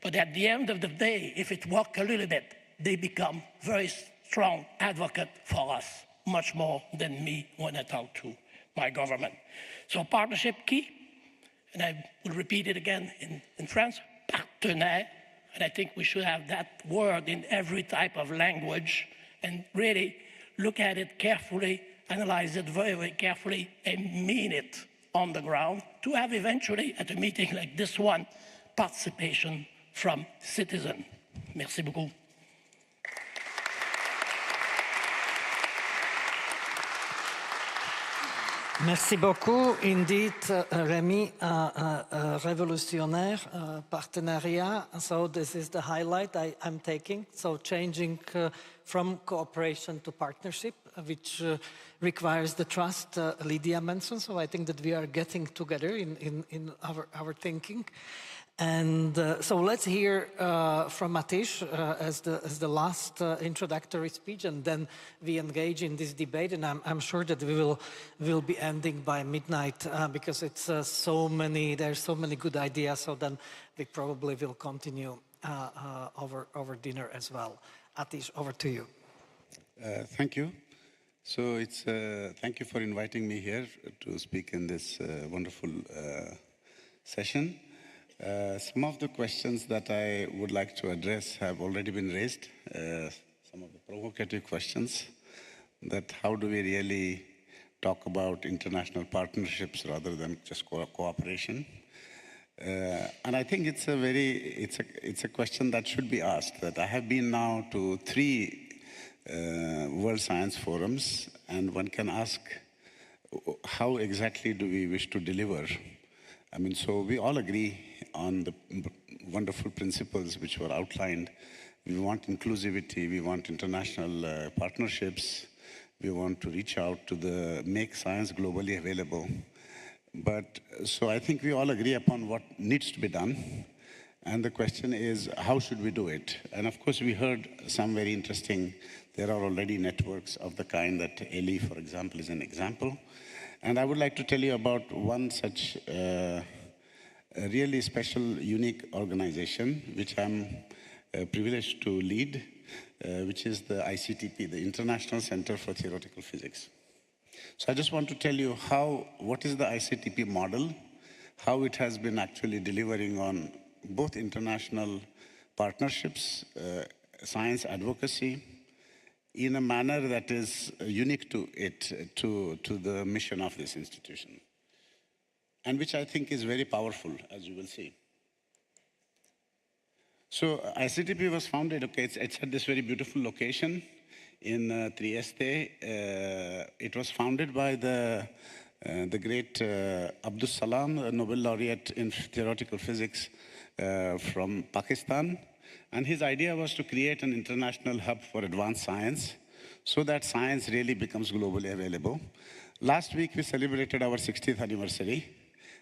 but at the end of the day, if it works a little bit, they become very strong advocate for us, much more than me when I talk to my government. So partnership key, and I will repeat it again in France, partenaire, and I think we should have that word in every type of language and really look at it carefully, analyze it very, very carefully, and mean it on the ground to have eventually, at a meeting like this one, participation from citizens. Merci beaucoup. Merci beaucoup. Indeed, Rémi, révolutionnaire, partenariat. So this is the highlight I'm taking. So changing from cooperation to partnership, which requires the trust Lydia mentioned. So I think that we are getting together in our thinking. And so let's hear from Matish as the last introductory speech, and then we engage in this debate. And I'm sure that we will be ending by midnight because it's there's so many good ideas. So then we probably will continue over dinner as well. Atish, over to you. Thank you. So it's thank you for inviting me here to speak in this wonderful session. Some of the questions that I would like to address have already been raised. Some of the provocative questions, that how do we really talk about international partnerships rather than just cooperation? And I think it's a question that should be asked. That I have been now to 3 World Science Forums, and one can ask, how exactly do we wish to deliver? I mean, so we all agree on the wonderful principles which were outlined. We want inclusivity, we want international partnerships, we want to reach out to make science globally available. But so I think we all agree upon what needs to be done. And the question is, how should we do it? And of course, we heard some very interesting, there are already networks of the kind that ELI, for example, is an example. And I would like to tell you about one such a really special, unique organization, which I'm privileged to lead, which is the ICTP, the International Center for Theoretical Physics. So I just want to tell you what is the ICTP model, how it has been actually delivering on both international partnerships, science advocacy, in a manner that is unique to it, to the mission of this institution, and which I think is very powerful, as you will see. So ICTP was founded, it's at this very beautiful location in Trieste. It was founded by the great Abdus Salam, a Nobel laureate in theoretical physics from Pakistan. And his idea was to create an international hub for advanced science so that science really becomes globally available. Last week, we celebrated our 60th anniversary,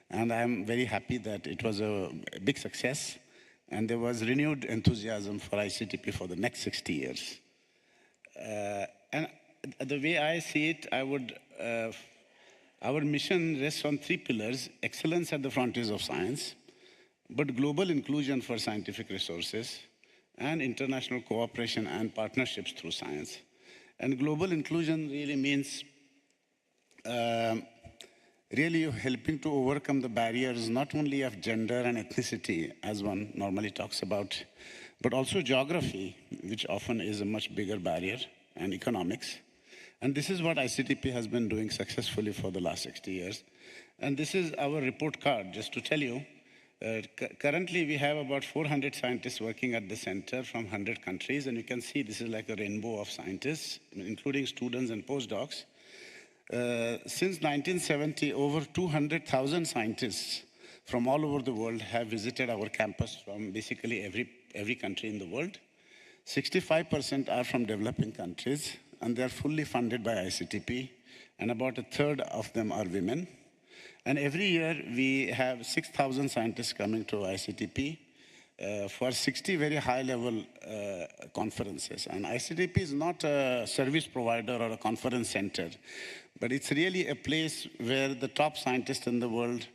and I'm very happy that it was a big success, and there was renewed enthusiasm for ICTP for the next 60 years. And the way I see it, our mission rests on 3 pillars: excellence at the frontiers of science, but global inclusion for scientific resources, and international cooperation and partnerships through science. And global inclusion really means really helping to overcome the barriers not only of gender and ethnicity, as one normally talks about, but also geography, which often is a much bigger barrier, and economics. And this is what ICTP has been doing successfully for the last 60 years. And this is our report card, just to tell you. Currently, we have about 400 scientists working at the center from 100 countries, and you can see this is like a rainbow of scientists, including students and postdocs. Since 1970, over 200,000 scientists from all over the world have visited our campus from basically every country in the world. 65% are from developing countries, and they're fully funded by ICTP, and about 1/3 of them are women. And every year, we have 6,000 scientists coming to ICTP for 60 very high-level conferences. And ICTP is not a service provider or a conference center, but it's really a place where the top scientists in the world,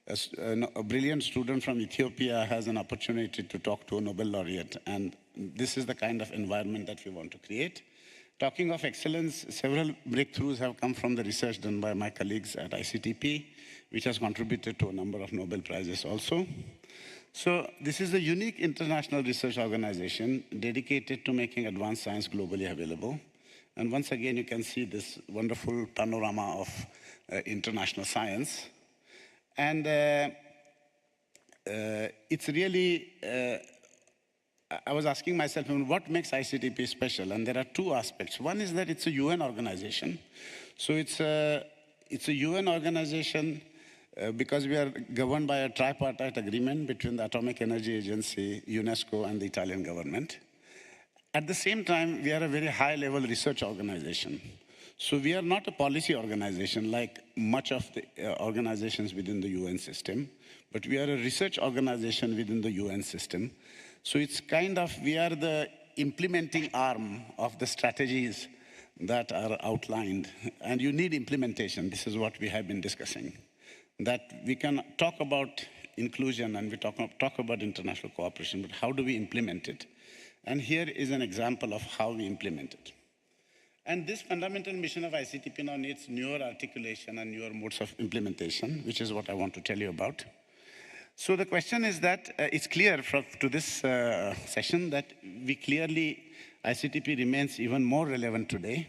a brilliant student from Ethiopia has an opportunity to talk to a Nobel laureate. And this is the kind of environment that we want to create. Talking of excellence, several breakthroughs have come from the research done by my colleagues at ICTP, which has contributed to a number of Nobel Prizes also. So this is a unique international research organization dedicated to making advanced science globally available. And once again, you can see this wonderful panorama of international science. And it's really, I was asking myself, what makes ICTP special? And there are 2 aspects. One is that it's a UN organization. So it's a UN organization because we are governed by a tripartite agreement between the Atomic Energy Agency, UNESCO, and the Italian government. At the same time, we are a very high-level research organization. So we are not a policy organization like much of the organizations within the UN system, but we are a research organization within the UN system. So it's kind of, we are the implementing arm of the strategies that are outlined. And you need implementation. This is what we have been discussing. That we can talk about inclusion and we talk about international cooperation, but how do we implement it? And here is an example of how we implement it. And this fundamental mission of ICTP now needs newer articulation and newer modes of implementation, which is what I want to tell you about. So the question is that it's clear to this session that ICTP remains even more relevant today.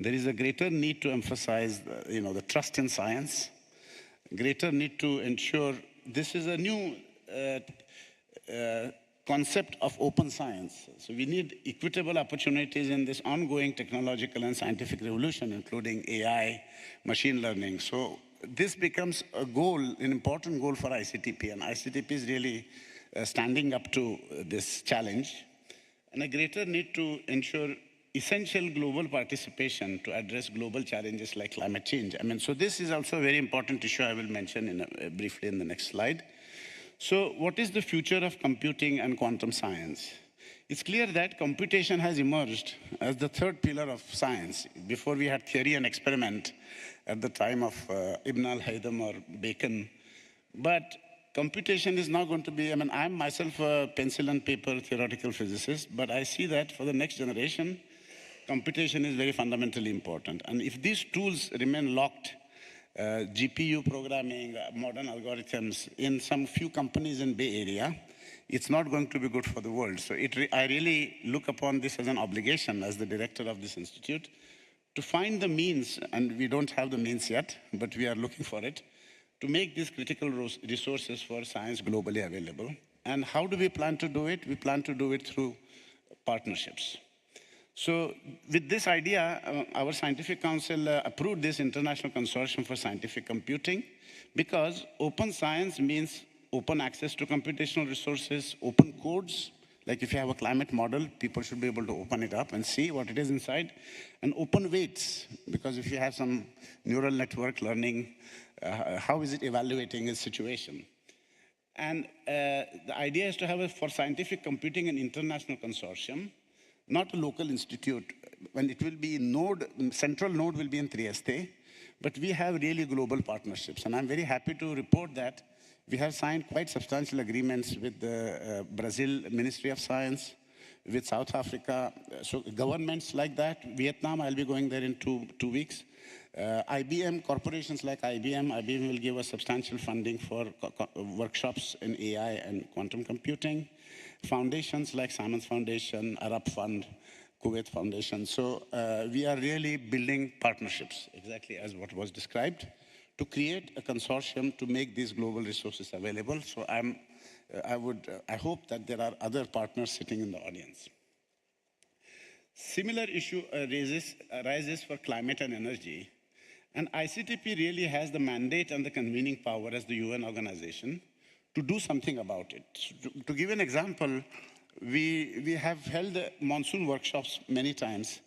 There is a greater need to emphasize the trust in science, greater need to ensure this is a new concept of open science. So we need equitable opportunities in this ongoing technological and scientific revolution, including AI, machine learning. So this becomes a goal, an important goal for ICTP, and ICTP is really standing up to this challenge. And a greater need to ensure essential global participation to address global challenges like climate change. So this is also a very important issue I will mention briefly in the next slide. So what is the future of computing and quantum science? It's clear that computation has emerged as the third pillar of science. Before we had theory and experiment at the time of Ibn al-Haytham or Bacon. But computation is now going to be, I'm myself a pencil and paper theoretical physicist, but I see that for the next generation, computation is very fundamentally important. And if these tools remain locked, GPU programming, modern algorithms in some few companies in Bay Area, it's not going to be good for the world. So I really look upon this as an obligation as the director of this institute to find the means, and we don't have the means yet, but we are looking for it, to make these critical resources for science globally available. And how do we plan to do it? We plan to do it through partnerships. So with this idea, our scientific council approved this International Consortium for Scientific Computing because open science means open access to computational resources, open codes. Like if you have a climate model, people should be able to open it up and see what it is inside. And open weights, because if you have some neural network learning, how is it evaluating its situation? And the idea is to have, for scientific computing, an international consortium, not a local institute. When it will be central node will be in Trieste, but we have really global partnerships. And I'm very happy to report that we have signed quite substantial agreements with the Brazil Ministry of Science, with South Africa, so governments like that. Vietnam, I'll be going there in two weeks. IBM, corporations like IBM will give us substantial funding for workshops in AI and quantum computing. Foundations like Simons Foundation, Arab Fund, Kuwait Foundation. So we are really building partnerships, exactly as what was described, to create a consortium to make these global resources available. So I hope that there are other partners sitting in the audience. Similar issue arises for climate and energy. And ICTP really has the mandate and the convening power as the UN organization to do something about it. To give an example, we have held monsoon workshops many times,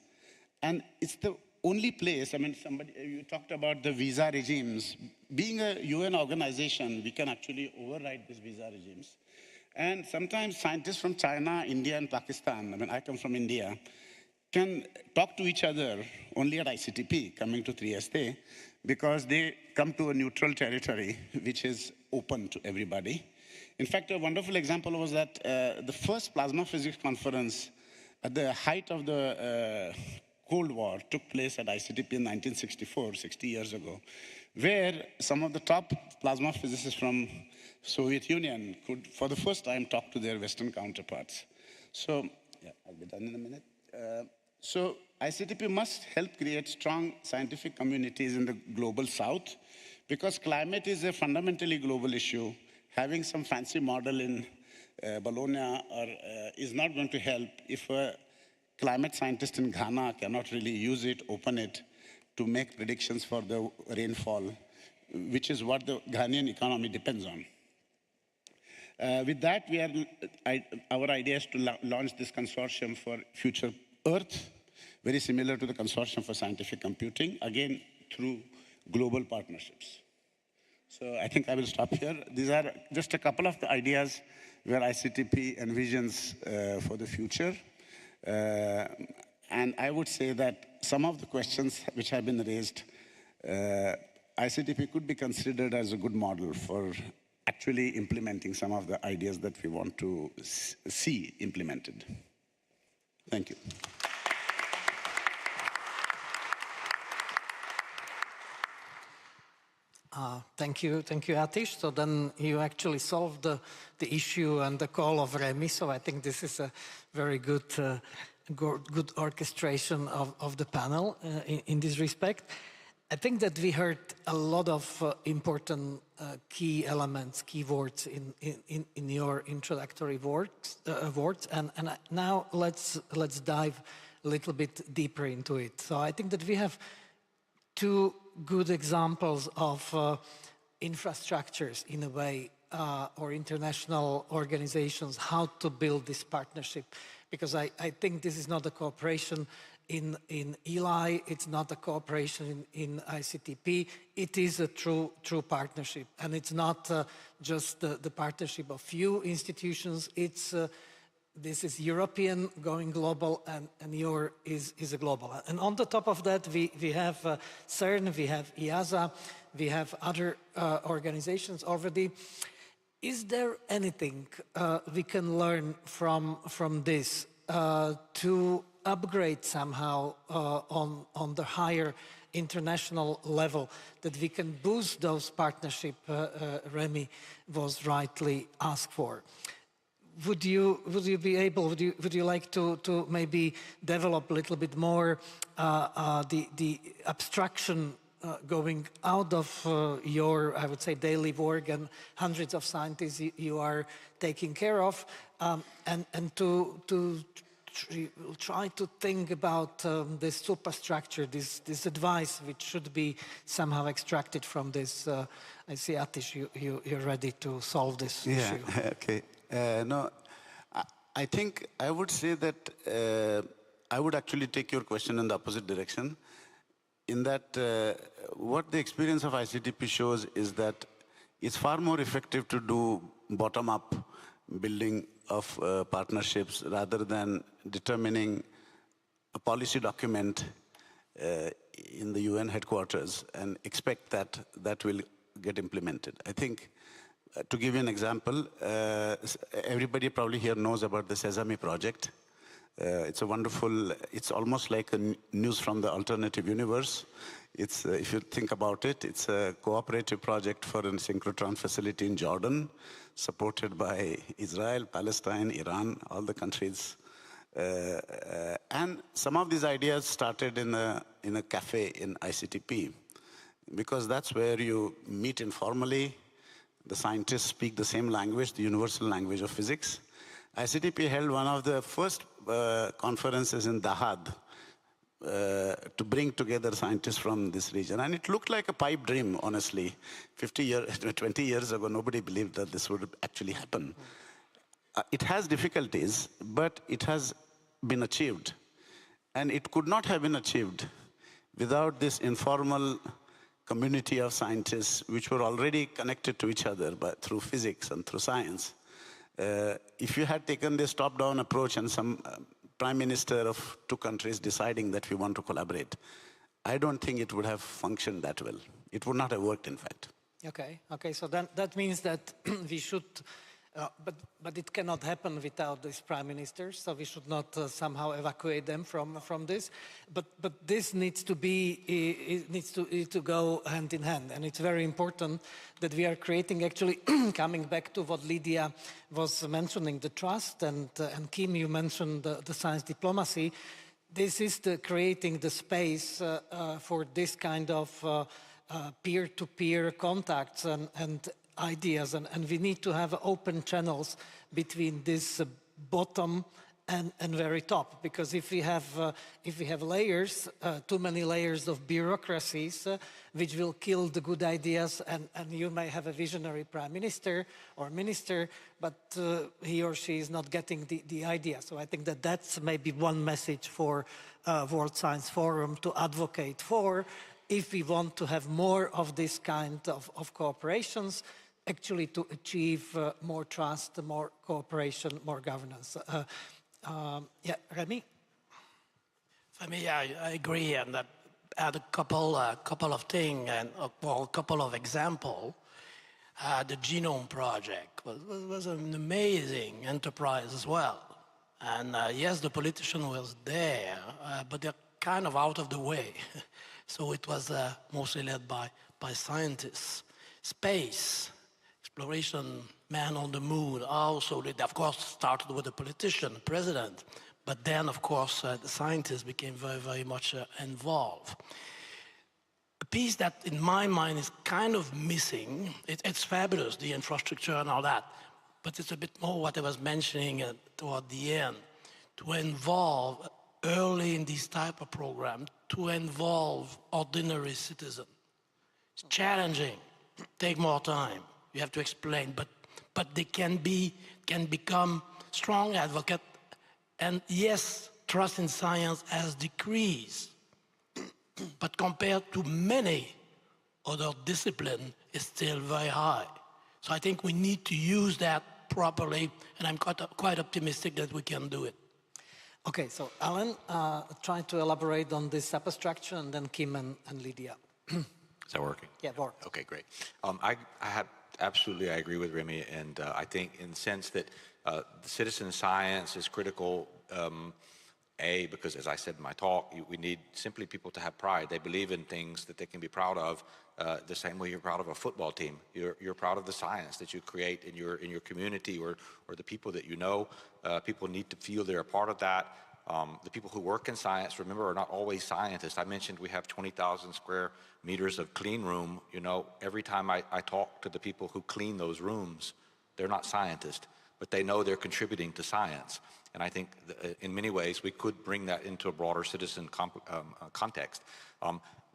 and it's the only place, you talked about the visa regimes. Being a UN organization, we can actually override these visa regimes. And sometimes scientists from China, India, and Pakistan, I come from India, can talk to each other only at ICTP, coming to Trieste, because they come to a neutral territory, which is open to everybody. In fact, a wonderful example was that the first plasma physics conference at the height of the Cold War took place at ICTP in 1964, 60 years ago, where some of the top plasma physicists from Soviet Union could, for the first time, talk to their Western counterparts. So, yeah, I'll be done in a minute. So ICTP must help create strong scientific communities in the global south, because climate is a fundamentally global issue. Having some fancy model in Bologna is not going to help if a climate scientist in Ghana cannot really use it, open it, to make predictions for the rainfall, which is what the Ghanaian economy depends on. With that, our idea is to launch this consortium for Future Earth, very similar to the Consortium for Scientific Computing, again, through global partnerships. So I think I will stop here. These are just a couple of the ideas where ICTP envisions for the future. And I would say that some of the questions which have been raised, ICTP could be considered as a good model for actually implementing some of the ideas that we want to see implemented. Thank you. Thank you, Atish. So then you actually solved the issue and the call of Remy. So I think this is a very good orchestration of the panel in this respect. I think that we heard a lot of important key elements, key words in your introductory words. And now let's dive a little bit deeper into it. So I think that we have two good examples of infrastructures in a way, or international organizations, how to build this partnership. Because I think this is not a cooperation in ELI, it's not a cooperation in ICTP, it is a true partnership. And it's not just the partnership of few institutions, this is European going global, and your is a global. And on the top of that, we have CERN, we have EASA, we have other organizations already. Is there anything we can learn from this to upgrade somehow on the higher international level, that we can boost those partnerships Remy was rightly asked for? Would you be able, would you like to maybe develop a little bit more the abstraction going out of your, I would say, daily work and hundreds of scientists you are taking care of, and to try to think about this superstructure, this advice which should be somehow extracted from this. I see, Atish, you're ready to solve this issue. Okay. No, I think I would say that I would actually take your question in the opposite direction, in that what the experience of ICTP shows is that it's far more effective to do bottom-up building of partnerships rather than determining a policy document in the UN headquarters and expect that that will get implemented. I think, to give you an example, everybody probably here knows about the Sesame project. It's a wonderful, it's almost like a news from the alternative universe. It's, if you think about it, it's a cooperative project for a synchrotron facility in Jordan, supported by Israel, Palestine, Iran, all the countries. And some of these ideas started in a cafe in ICTP, because that's where you meet informally. The scientists speak the same language, the universal language of physics. ICTP held one of the first conferences in Dahad to bring together scientists from this region. And it looked like a pipe dream, honestly. 20 years ago, nobody believed that this would actually happen. It has difficulties, but it has been achieved. And it could not have been achieved without this informal community of scientists which were already connected to each other through physics and through science. If you had taken this top-down approach and some prime minister of two countries deciding that we want to collaborate, I don't think it would have functioned that well. It would not have worked, in fact. Okay, so that means that we should, but it cannot happen without these prime ministers, so we should not somehow evacuate them from this. But this needs to be, it needs to go hand in hand, and it's very important that we are creating, actually, coming back to what Lydia was mentioning, the trust, and Kim, you mentioned the science diplomacy. This is creating the space for this kind of peer-to-peer contacts and ideas, and we need to have open channels between this bottom and very top, because if we have layers, too many layers of bureaucracies, which will kill the good ideas, and you may have a visionary prime minister or minister, but he or she is not getting the idea. So I think that that's maybe one message for World Science Forum to advocate for, if we want to have more of this kind of cooperations, actually to achieve more trust, more cooperation, more governance. Yeah, Remy? For me, I agree, and that add a couple of things and well, a couple of examples. The Genome Project was an amazing enterprise as well. And yes, the politician was there, but they're kind of out of the way. So it was mostly led by scientists. Space, exploration, man on the moon, also, they, of course, started with the politician, president, but then, of course, the scientists became very, very much involved. A piece that, in my mind, is kind of missing, it's fabulous, the infrastructure and all that, but it's a bit more what I was mentioning toward the end, to involve early in this type of program, to involve ordinary citizens. It's challenging, take more time, you have to explain, but they can become strong advocates. And yes, trust in science has decreased, but compared to many other disciplines, it's still very high. So I think we need to use that properly, and I'm quite optimistic that we can do it. Okay, so Alan, try to elaborate on this substructure, and then Kim and Lydia. Is that working? Yeah, it works. Okay, great. Absolutely, I agree with Remy, and I think in the sense that the citizen science is critical, because as I said in my talk, we need simply people to have pride. They believe in things that they can be proud of, the same way you're proud of a football team. You're proud of the science that you create in your community or the people that you know. People need to feel they're a part of that. The people who work in science, remember, are not always scientists. I mentioned we have 20,000 square meters of clean room. You know, every time I talk to the people who clean those rooms, they're not scientists, but they know they're contributing to science. And I think in many ways we could bring that into a broader citizen context.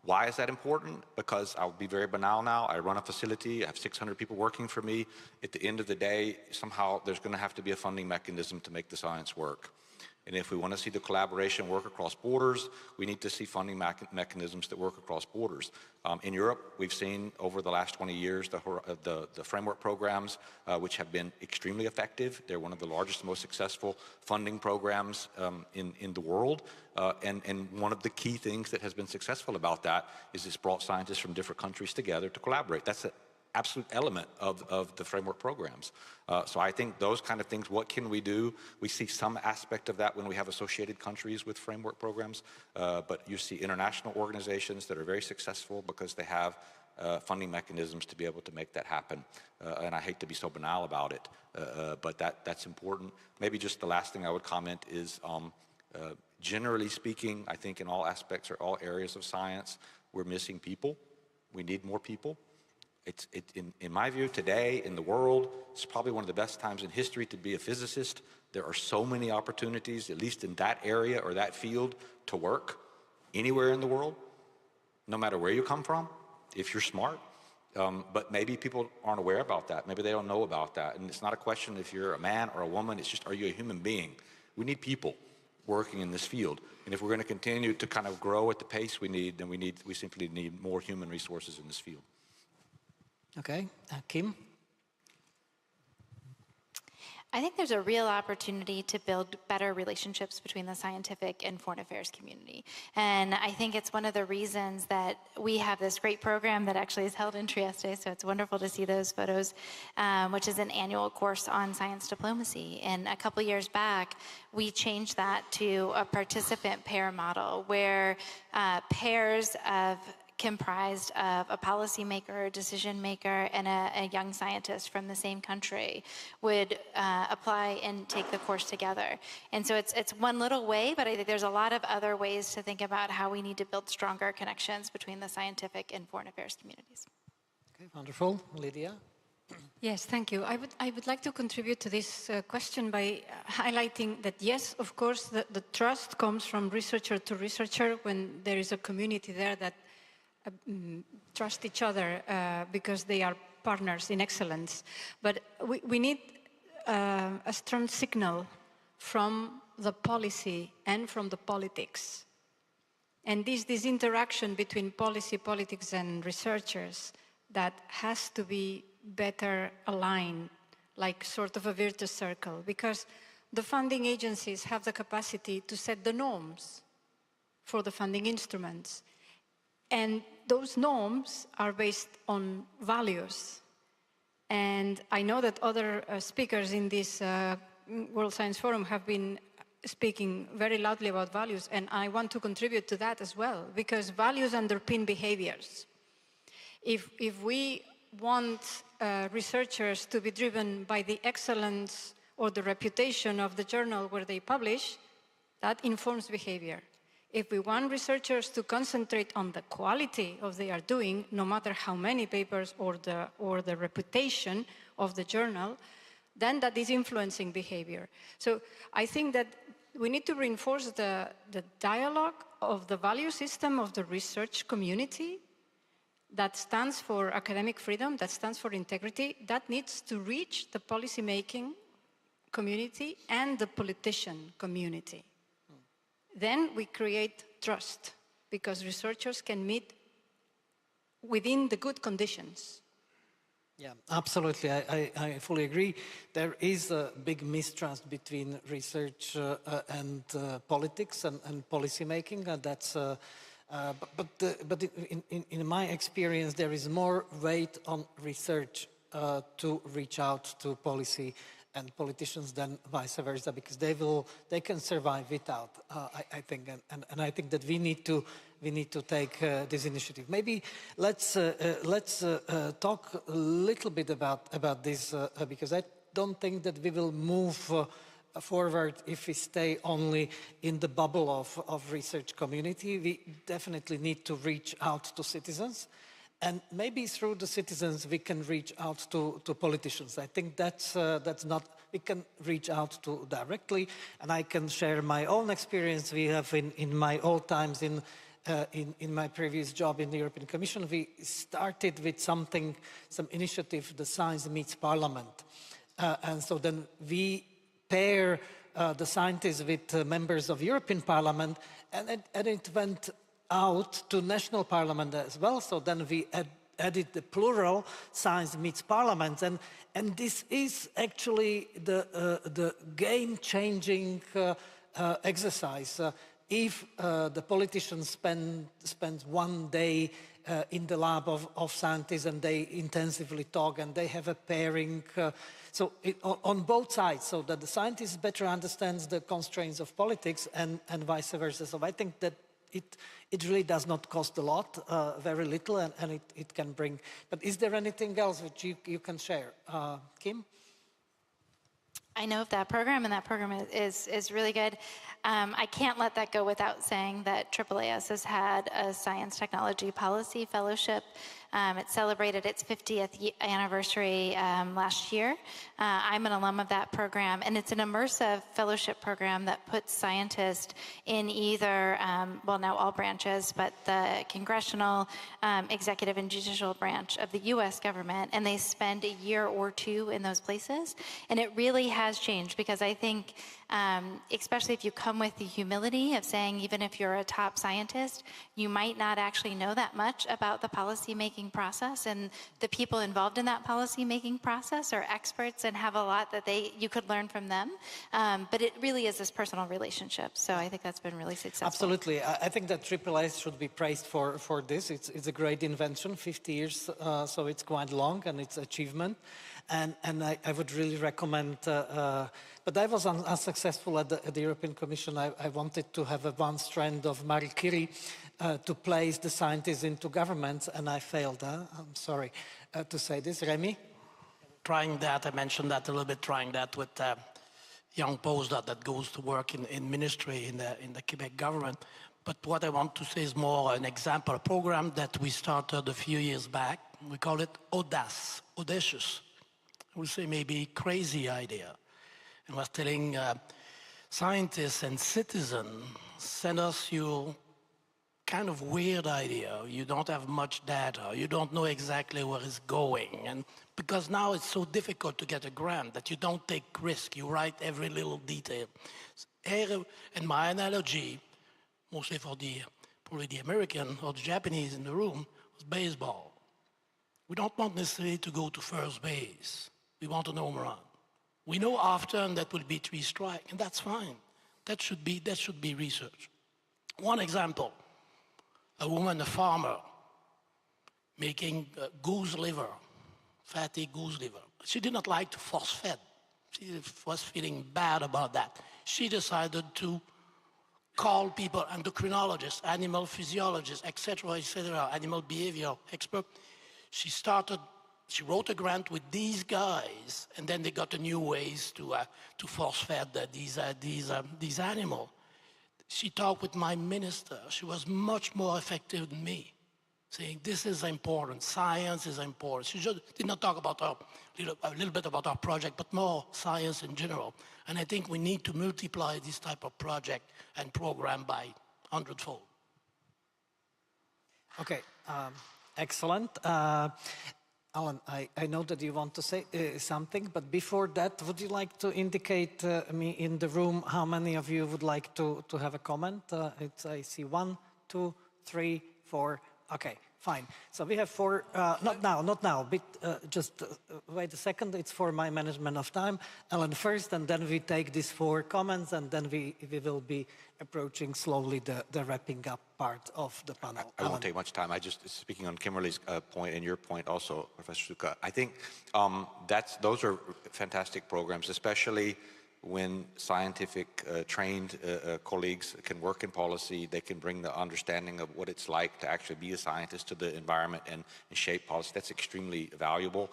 Why is that important? Because I'll be very banal now. I run a facility. I have 600 people working for me. At the end of the day, somehow there's going to have to be a funding mechanism to make the science work. And if we want to see the collaboration work across borders, we need to see funding mechanisms that work across borders. In Europe, we've seen over the last 20 years the framework programs, which have been extremely effective. They're one of the largest, most successful funding programs in the world. And one of the key things that has been successful about that is it's brought scientists from different countries together to collaborate. That's an absolute element of the framework programs. So I think those kind of things, what can we do? We see some aspect of that when we have associated countries with framework programs, but you see international organizations that are very successful because they have funding mechanisms to be able to make that happen. And I hate to be so banal about it, but that's important. Maybe just the last thing I would comment is, generally speaking, I think in all aspects or all areas of science, we're missing people. We need more people. In my view, today in the world, it's probably one of the best times in history to be a physicist. There are so many opportunities, at least in that area or that field, to work anywhere in the world, no matter where you come from, if you're smart. But maybe people aren't aware about that. Maybe they don't know about that. And it's not a question if you're a man or a woman. It's just, are you a human being? We need people working in this field. And if we're going to continue to kind of grow at the pace we need, then we simply need more human resources in this field. Okay, Kim? I think there's a real opportunity to build better relationships between the scientific and foreign affairs community. And I think it's one of the reasons that we have this great program that actually is held in Trieste, so it's wonderful to see those photos, which is an annual course on science diplomacy. And a couple years back, we changed that to a participant pair model where pairs of comprised of a policymaker, decision maker, and a young scientist from the same country would apply and take the course together. And so it's one little way, but I think there's a lot of other ways to think about how we need to build stronger connections between the scientific and foreign affairs communities. Okay, wonderful. Lydia? Yes, thank you. I would like to contribute to this question by highlighting that, yes, of course, the trust comes from researcher to researcher when there is a community there that trust each other because they are partners in excellence. But we need a strong signal from the policy and from the politics. And this interaction between policy, politics, and researchers that has to be better aligned, like sort of a virtuous circle, because the funding agencies have the capacity to set the norms for the funding instruments. And those norms are based on values. And I know that other speakers in this World Science Forum have been speaking very loudly about values, and I want to contribute to that as well, because values underpin behaviors. If we want researchers to be driven by the excellence or the reputation of the journal where they publish, that informs behavior. If we want researchers to concentrate on the quality of what they are doing, no matter how many papers or the reputation of the journal, then that is influencing behavior. So I think that we need to reinforce the dialogue of the value system of the research community that stands for academic freedom, that stands for integrity, that needs to reach the policymaking community and the politician community. Then we create trust, because researchers can meet within the good conditions. Yeah, absolutely. I fully agree. There is a big mistrust between research and politics and policy making. That's, but in my experience, there is more weight on research to reach out to policy and politicians than vice versa, because they can survive without. I think, and I think that we need to take this initiative. Maybe let's talk a little bit about this, because I don't think that we will move forward if we stay only in the bubble of research community. We definitely need to reach out to citizens. And maybe through the citizens we can reach out to politicians. I think that's not, we can reach out to directly, and I can share my own experience. We have in my old times in my previous job in the European Commission, we started with some initiative, the Science Meets Parliament. And so then we pair the scientists with members of European Parliament, and it went out to national parliament as well. So then we added the plural, Science Meets Parliament, and this is actually the game-changing exercise. If the politicians spend one day in the lab of scientists and they intensively talk and they have a pairing, on both sides, so that the scientist better understands the constraints of politics and vice versa. So I think that it really does not cost a lot, very little, and it can bring. But is there anything else which you can share? Kim? I know of that program, and that program is really good. I can't let that go without saying that AAAS has had a Science Technology Policy Fellowship. It celebrated its 50th anniversary last year. I'm an alum of that program, and it's an immersive fellowship program that puts scientists in either, well, now all branches, but the congressional, executive, and judicial branch of the US government, and they spend a year or two in those places. And it really has changed, because I think, especially if you come with the humility of saying, even if you're a top scientist, you might not actually know that much about the policy-making process, and the people involved in that policy-making process are experts and have a lot that you could learn from them. But it really is this personal relationship. So I think that's been really successful. Absolutely. I think that AAAS should be praised for this. It's a great invention, 50 years, so it's quite long, and it's achievement. And I would really recommend, but I was unsuccessful at the European Commission. I wanted to have one strand of Marie Curie to place the scientists into governments, and I failed. I'm sorry to say this. Remy? Trying that, I mentioned that a little bit, trying that with young postdoc that goes to work in ministry in the Quebec government. But what I want to say is more an example, a program that we started a few years back. We call it Audacious. I would say maybe crazy idea, and was telling scientists and citizens, send us your kind of weird idea. You don't have much data. You don't know exactly where it's going. And because now it's so difficult to get a grant that you don't take risk. You write every little detail. And my analogy, mostly for probably the American or the Japanese in the room, was baseball. We don't want necessarily to go to first base. We want an home run. We know often that will be 3 strikes, and that's fine. That should be research. One example, a woman, a farmer, making goose liver, fatty goose liver. She did not like to force fed. She was feeling bad about that. She decided to call people, endocrinologists, animal physiologists, etc., animal behavior experts. She wrote a grant with these guys, and then they got a new ways to force fed these animals. She talked with my minister. She was much more effective than me, saying this is important, science is important. She just did not talk about a little bit about our project, but more science in general. And I think we need to multiply this type of project and program by 100-fold. Okay, excellent. Alan, I know that you want to say something, but before that, would you like to indicate me in the room how many of you would like to have a comment? I see 1, 2, 3, 4. Okay, fine. So we have 4, not now, but just wait a second. It's for my management of time. Alan first, and then we take these 4 comments, and then we will be approaching slowly the wrapping up part of the panel. I won't take much time. I just, speaking on Kimberly's point and your point also, Professor Suka, I think those are fantastic programs, especially when scientific trained colleagues can work in policy. They can bring the understanding of what it's like to actually be a scientist to the environment and shape policy. That's extremely valuable.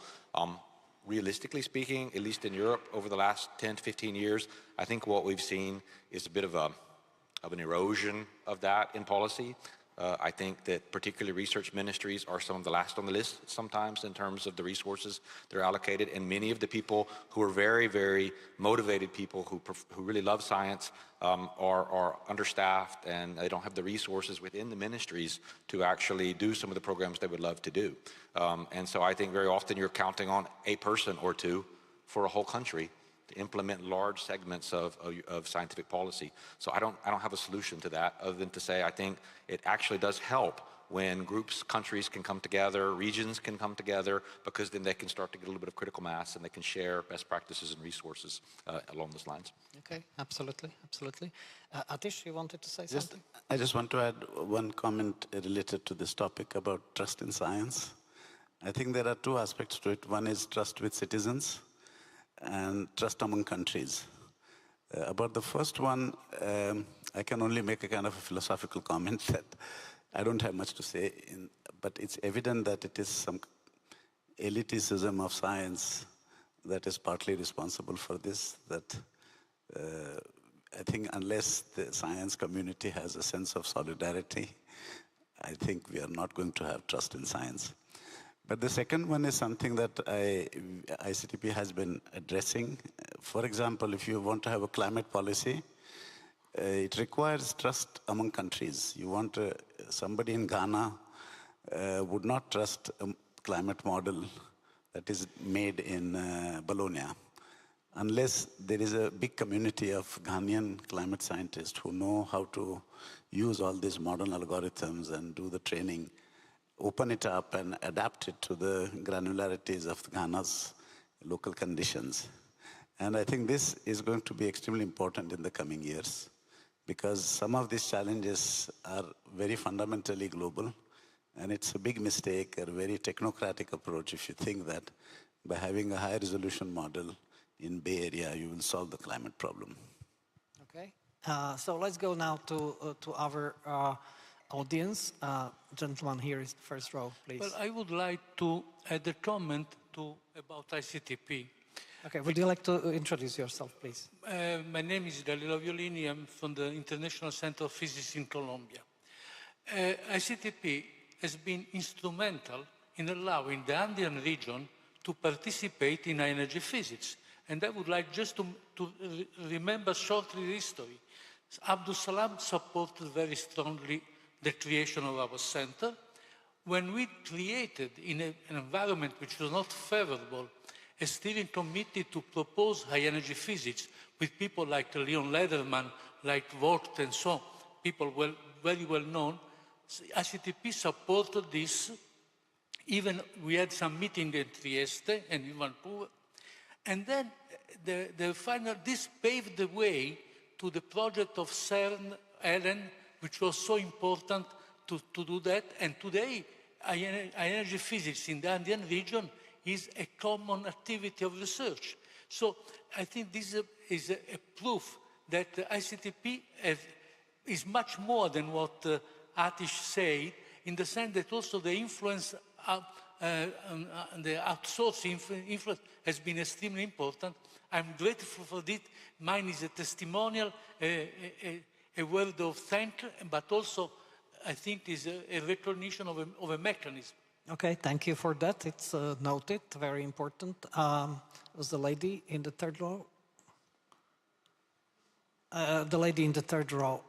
Realistically speaking, at least in Europe over the last 10 to 15 years, I think what we've seen is a bit of an erosion of that in policy. I think that particularly research ministries are some of the last on the list sometimes in terms of the resources they're allocated, and many of the people who are very, very motivated people who really love science are understaffed, and they don't have the resources within the ministries to actually do some of the programs they would love to do. And so I think very often you're counting on a person or two for a whole country to implement large segments of scientific policy. So I don't have a solution to that other than to say I think it actually does help when groups, countries can come together, regions can come together, because then they can start to get a little bit of critical mass and they can share best practices and resources along those lines. Okay, absolutely. Atish, you wanted to say something? I just want to add one comment related to this topic about trust in science. I think there are 2 aspects to it. One is trust with citizens and trust among countries. About the first one, I can only make a kind of a philosophical comment that I don't have much to say, but it's evident that it is some elitism of science that is partly responsible for this, that I think unless the science community has a sense of solidarity, I think we are not going to have trust in science. But the second one is something that ICTP has been addressing. For example, if you want to have a climate policy, it requires trust among countries. You want somebody in Ghana would not trust a climate model that is made in Bologna unless there is a big community of Ghanaian climate scientists who know how to use all these modern algorithms and do the training, open it up and adapt it to the granularities of Ghana's local conditions. And I think this is going to be extremely important in the coming years, because some of these challenges are very fundamentally global, and it's a big mistake, a very technocratic approach if you think that by having a high resolution model in Bay Area, you will solve the climate problem. Okay, so let's go now to our audience. Gentleman here is the first row, please. Well, I would like to add a comment about ICTP. Okay, would you like to introduce yourself, please? My name is Dalila Violini. I'm from the International Center of Physics in Colombia. ICTP has been instrumental in allowing the Andean region to participate in high-energy physics. And I would like just to remember shortly the history. Abdul Salam supported very strongly the creation of our center. When we created in an environment which was not favorable, a steering committee to propose high-energy physics with people like Leon Lederman, like Vogt and so on, people very well known, ICTP supported this. Even we had some meeting in Trieste and in Vancouver. And then this paved the way to the project of CERN, Ellen, which was so important to do that. And today, high-energy physics in the Andean region is a common activity of research. So I think this is a proof that ICTP is much more than what Atish said, in the sense that also the influence the outsourcing influence has been extremely important. I'm grateful for this. Mine is a testimonial, a word of thanks, but also I think is a recognition of a mechanism. Okay, thank you for that. It's noted, very important. Was the lady in the third row? The lady in the third row.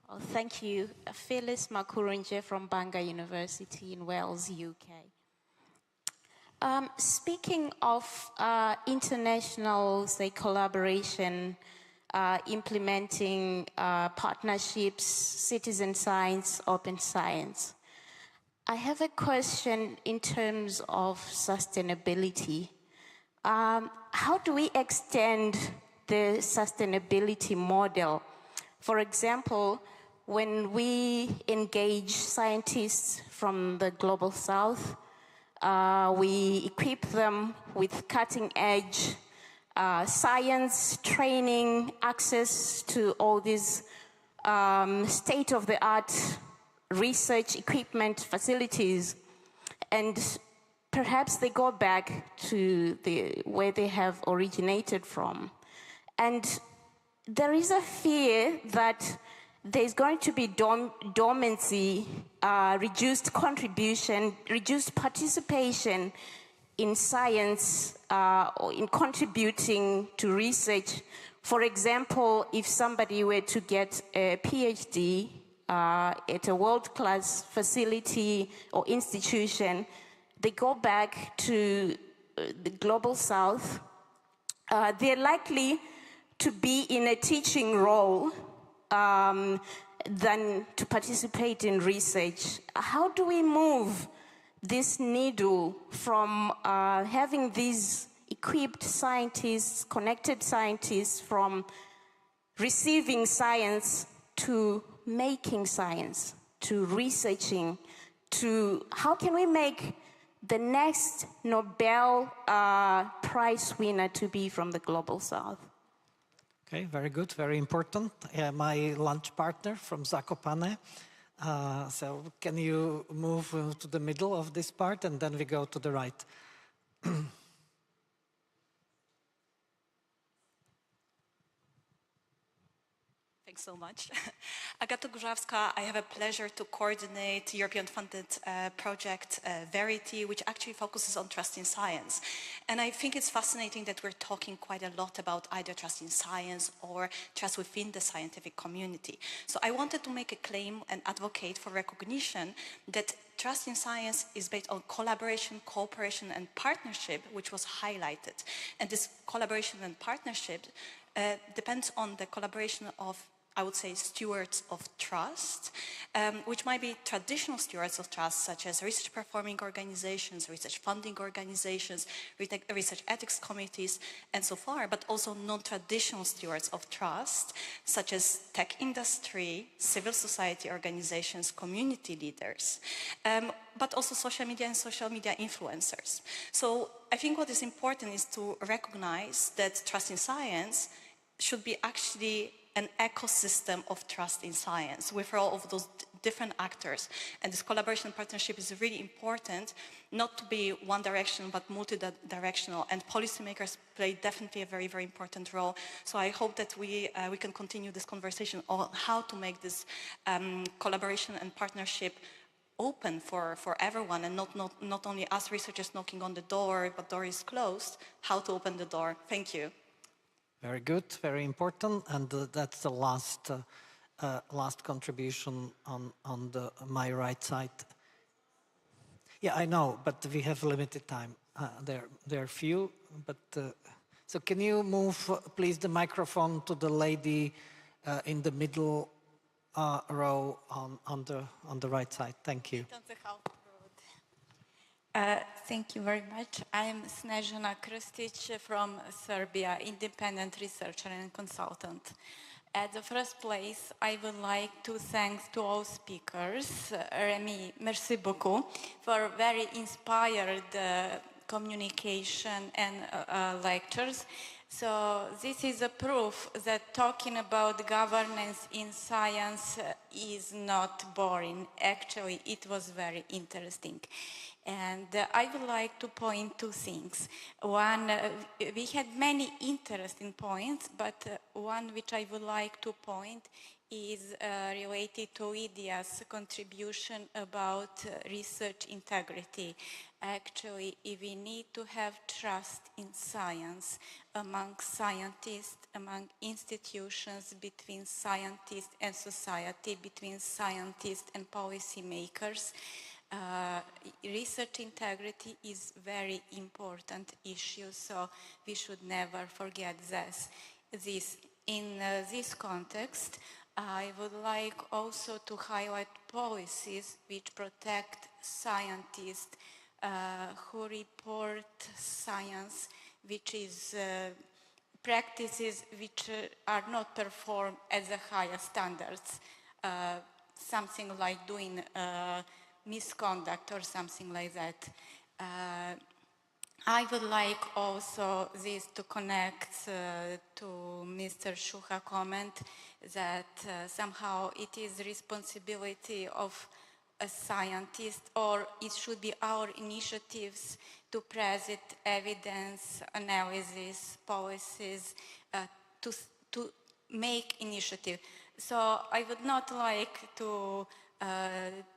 Oh, thank you. Phyllis Makurunje from Bangor University in Wales, UK. Speaking of international, say, collaboration, implementing partnerships, citizen science, open science, I have a question in terms of sustainability. How do we extend the sustainability model? For example, when we engage scientists from the Global South, we equip them with cutting-edge science, training, access to all these state-of-the-art research equipment facilities, and perhaps they go back to where they have originated from. And there is a fear that there's going to be dormancy, reduced contribution, reduced participation in science or in contributing to research. For example, if somebody were to get a PhD at a world-class facility or institution, they go back to the Global South, they're likely to be in a teaching role than to participate in research. How do we move this needle from having these equipped scientists, connected scientists, from receiving science to making science, to researching, to how can we make the next Nobel Prize winner to be from the Global South? Okay, very good, very important. My lunch partner from Zakopane. So can you move to the middle of this part and then we go to the right? Thanks so much. Agata Górzawska, I have a pleasure to coordinate European-funded project Verity, which actually focuses on trust in science. And I think it's fascinating that we're talking quite a lot about either trust in science or trust within the scientific community. So I wanted to make a claim and advocate for recognition that trust in science is based on collaboration, cooperation, and partnership, which was highlighted. And this collaboration and partnership depends on the collaboration of, I would say, stewards of trust, which might be traditional stewards of trust, such as research performing organizations, research funding organizations, research ethics committees, and so far, but also non-traditional stewards of trust, such as tech industry, civil society organizations, community leaders, but also social media and social media influencers. So I think what is important is to recognize that trust in science should be actually an ecosystem of trust in science with all of those different actors. And this collaboration and partnership is really important, not to be one directional, but multi-directional. And policymakers play definitely a very, very important role. So I hope that we can continue this conversation on how to make this collaboration and partnership open for everyone and not only us researchers knocking on the door, but door is closed, how to open the door. Thank you. Very good, very important, and that's the last contribution on my right side. Yeah, I know, but we have limited time. There are few, but so can you move, please, the microphone to the lady in the middle row on the right side? Thank you. Thank you very much. I'm Snežana Krstic from Serbia, independent researcher and consultant. At the first place, I would like to thank to all speakers. Remy, merci beaucoup for very inspired communication and lectures. So this is a proof that talking about governance in science is not boring. Actually, it was very interesting. And I would like to point two things. One, we had many interesting points, but one which I would like to point is related to Idia's contribution about research integrity. Actually, if we need to have trust in science among scientists, among institutions, between scientists and society, between scientists and policymakers, research integrity is very important issue, so we should never forget this. In this context, I would like also to highlight policies which protect scientists who report science, which is practices which are not performed at the highest standards. Something like doing misconduct or something like that. I would like also this to connect to Mr. Shuha's comment that somehow it is responsibility of a scientist, or it should be our initiatives to present evidence, analysis, policies, to make initiative. So I would not like to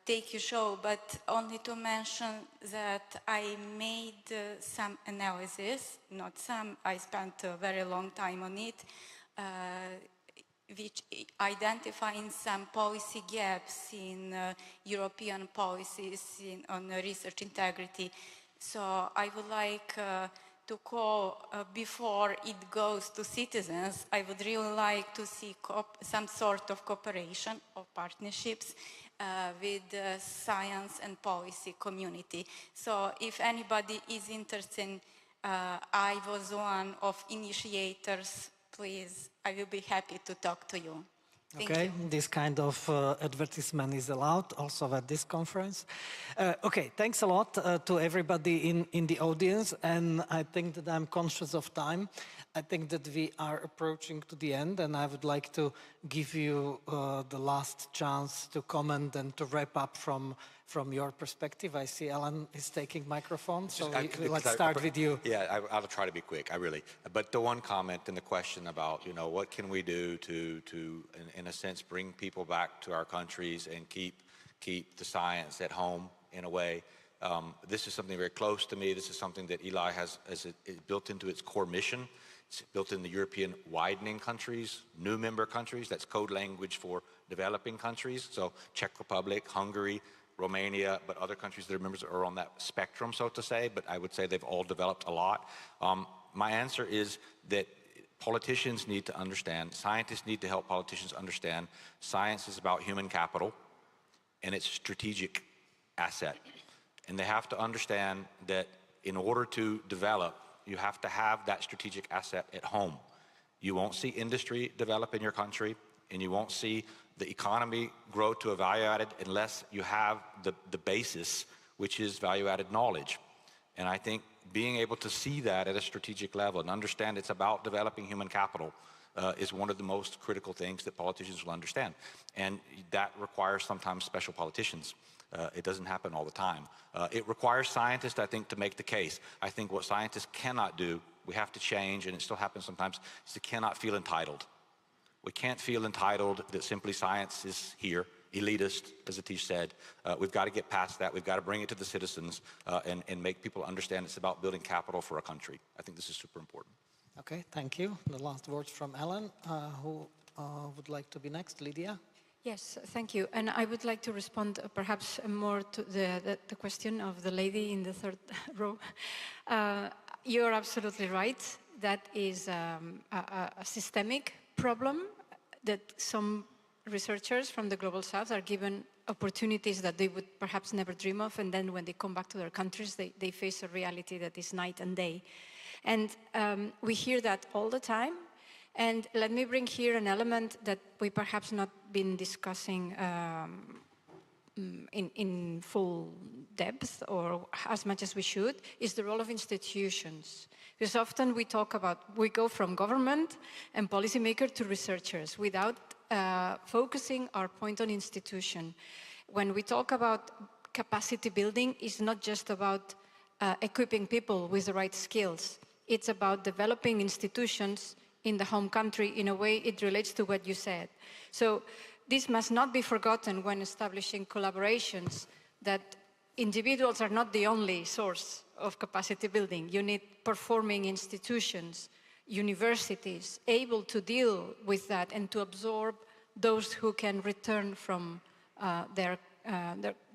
take your show, but only to mention that I made some analysis, not some, I spent a very long time on it, which identifying some policy gaps in European policies on research integrity. So I would like to call, before it goes to citizens, I would really like to see some sort of cooperation or partnerships with the science and policy community. So if anybody is interested, I was one of initiators, please, I will be happy to talk to you. Thank you. This kind of advertisement is allowed also at this conference. Okay, thanks a lot to everybody in the audience, and I think that I'm conscious of time. I think that we are approaching to the end, and I would like to give you the last chance to comment and to wrap up from your perspective. I see Alan is taking microphone, so let's start with you. Yeah, I'll try to be quick, but the one comment in the question about, what can we do to in a sense, bring people back to our countries and keep the science at home in a way. This is something very close to me. This is something that Eli has built into its core mission. It's built in the European widening countries, new member countries. That's code language for developing countries. So Czech Republic, Hungary, Romania, but other countries that are members are on that spectrum, so to say, but I would say they've all developed a lot. My answer is that politicians need to understand, scientists need to help politicians understand, science is about human capital and it's a strategic asset. And they have to understand that in order to develop, you have to have that strategic asset at home. You won't see industry develop in your country, and you won't see the economy grow to a value added unless you have the basis, which is value added knowledge. And I think being able to see that at a strategic level and understand it's about developing human capital is one of the most critical things that politicians will understand. And that requires sometimes special politicians. It doesn't happen all the time. It requires scientists, I think, to make the case. I think what scientists cannot do, we have to change, and it still happens sometimes, is they cannot feel entitled. We can't feel entitled that simply science is here elitist, as Atish said. We've got to get past that. We've got to bring it to the citizens and make people understand it's about building capital for a country. I think this is super important. Okay, thank you. The last words from Ellen. Who would like to be next? Lydia? Yes, thank you. And I would like to respond perhaps more to the question of the lady in the third row. You're absolutely right. That is a systemic problem that some researchers from the Global South are given opportunities that they would perhaps never dream of, and then when they come back to their countries, they face a reality that is night and day. And we hear that all the time. And let me bring here an element that we perhaps not been discussing in full depth or as much as we should, is the role of institutions. Because often we talk about, we go from government and policymaker to researchers without focusing our point on institution. When we talk about capacity building, it's not just about equipping people with the right skills. It's about developing institutions in the home country. In a way, it relates to what you said. So this must not be forgotten when establishing collaborations, that individuals are not the only source of capacity building. You need performing institutions, universities, able to deal with that and to absorb those who can return from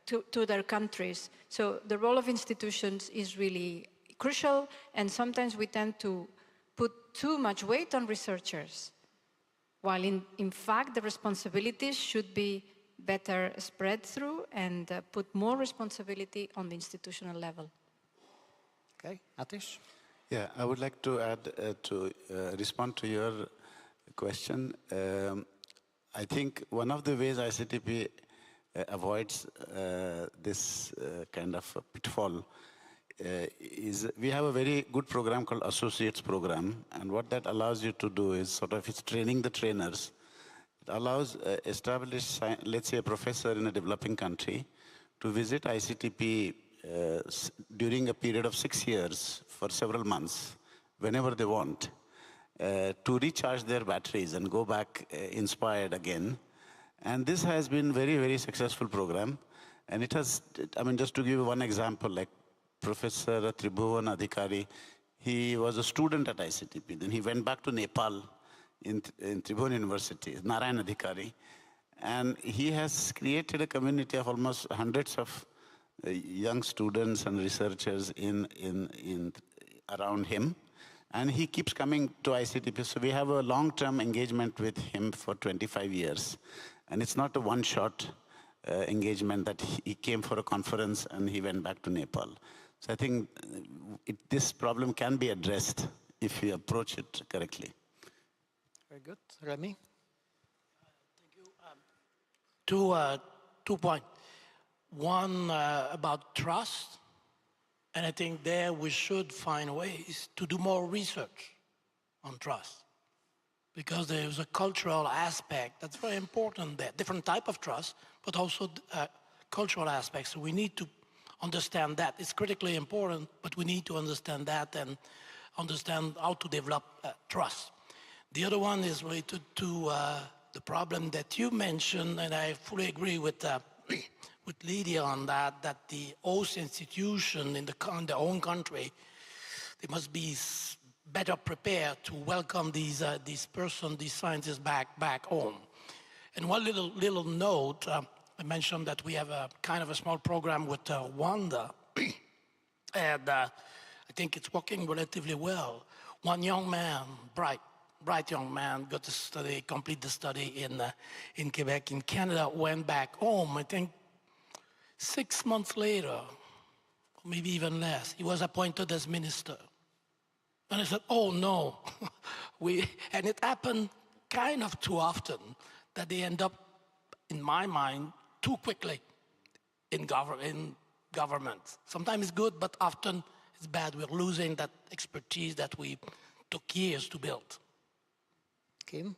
to their countries. So the role of institutions is really crucial, and sometimes we tend to put too much weight on researchers, while in fact the responsibilities should be better spread through and put more responsibility on the institutional level. Okay, Atish? Yeah, I would like to add to respond to your question. I think one of the ways ICTP avoids this kind of pitfall is we have a very good program called Associates Program, and what that allows you to do is sort of, it's training the trainers. It allows established, let's say a professor in a developing country to visit ICTP during a period of 6 years for several months, whenever they want, to recharge their batteries and go back inspired again. And this has been very, very successful program. And it has, I mean, just to give you one example, like Professor Tribhuvan Adhikari, he was a student at ICTP. Then he went back to Nepal in Tribhuvan University, Narayan Adhikari. And he has created a community of almost hundreds of young students and researchers around him. And he keeps coming to ICTP. So we have a long-term engagement with him for 25 years. And it's not a one-shot engagement that he came for a conference and he went back to Nepal. So I think this problem can be addressed if you approach it correctly. Very good. Remy? Thank you. Two points. One about trust. And I think there we should find ways to do more research on trust. Because there's a cultural aspect that's very important there. Different type of trust, but also cultural aspects. So we need to understand that. It's critically important, but we need to understand that and understand how to develop trust. The other one is related to the problem that you mentioned, and I fully agree with with Lydia on that, that the host institution in their own country, they must be better prepared to welcome these scientists back home. And one little note, I mentioned that we have a kind of a small program with Rwanda, and I think it's working relatively well. One young man, bright young man, got to study, complete the study in Quebec, in Canada, went back home. I think 6 months later, maybe even less, he was appointed as minister. And I said, oh no, and it happened kind of too often that they end up, in my mind, too quickly in government. Sometimes it's good, but often it's bad. We're losing that expertise that we took years to build. Kim?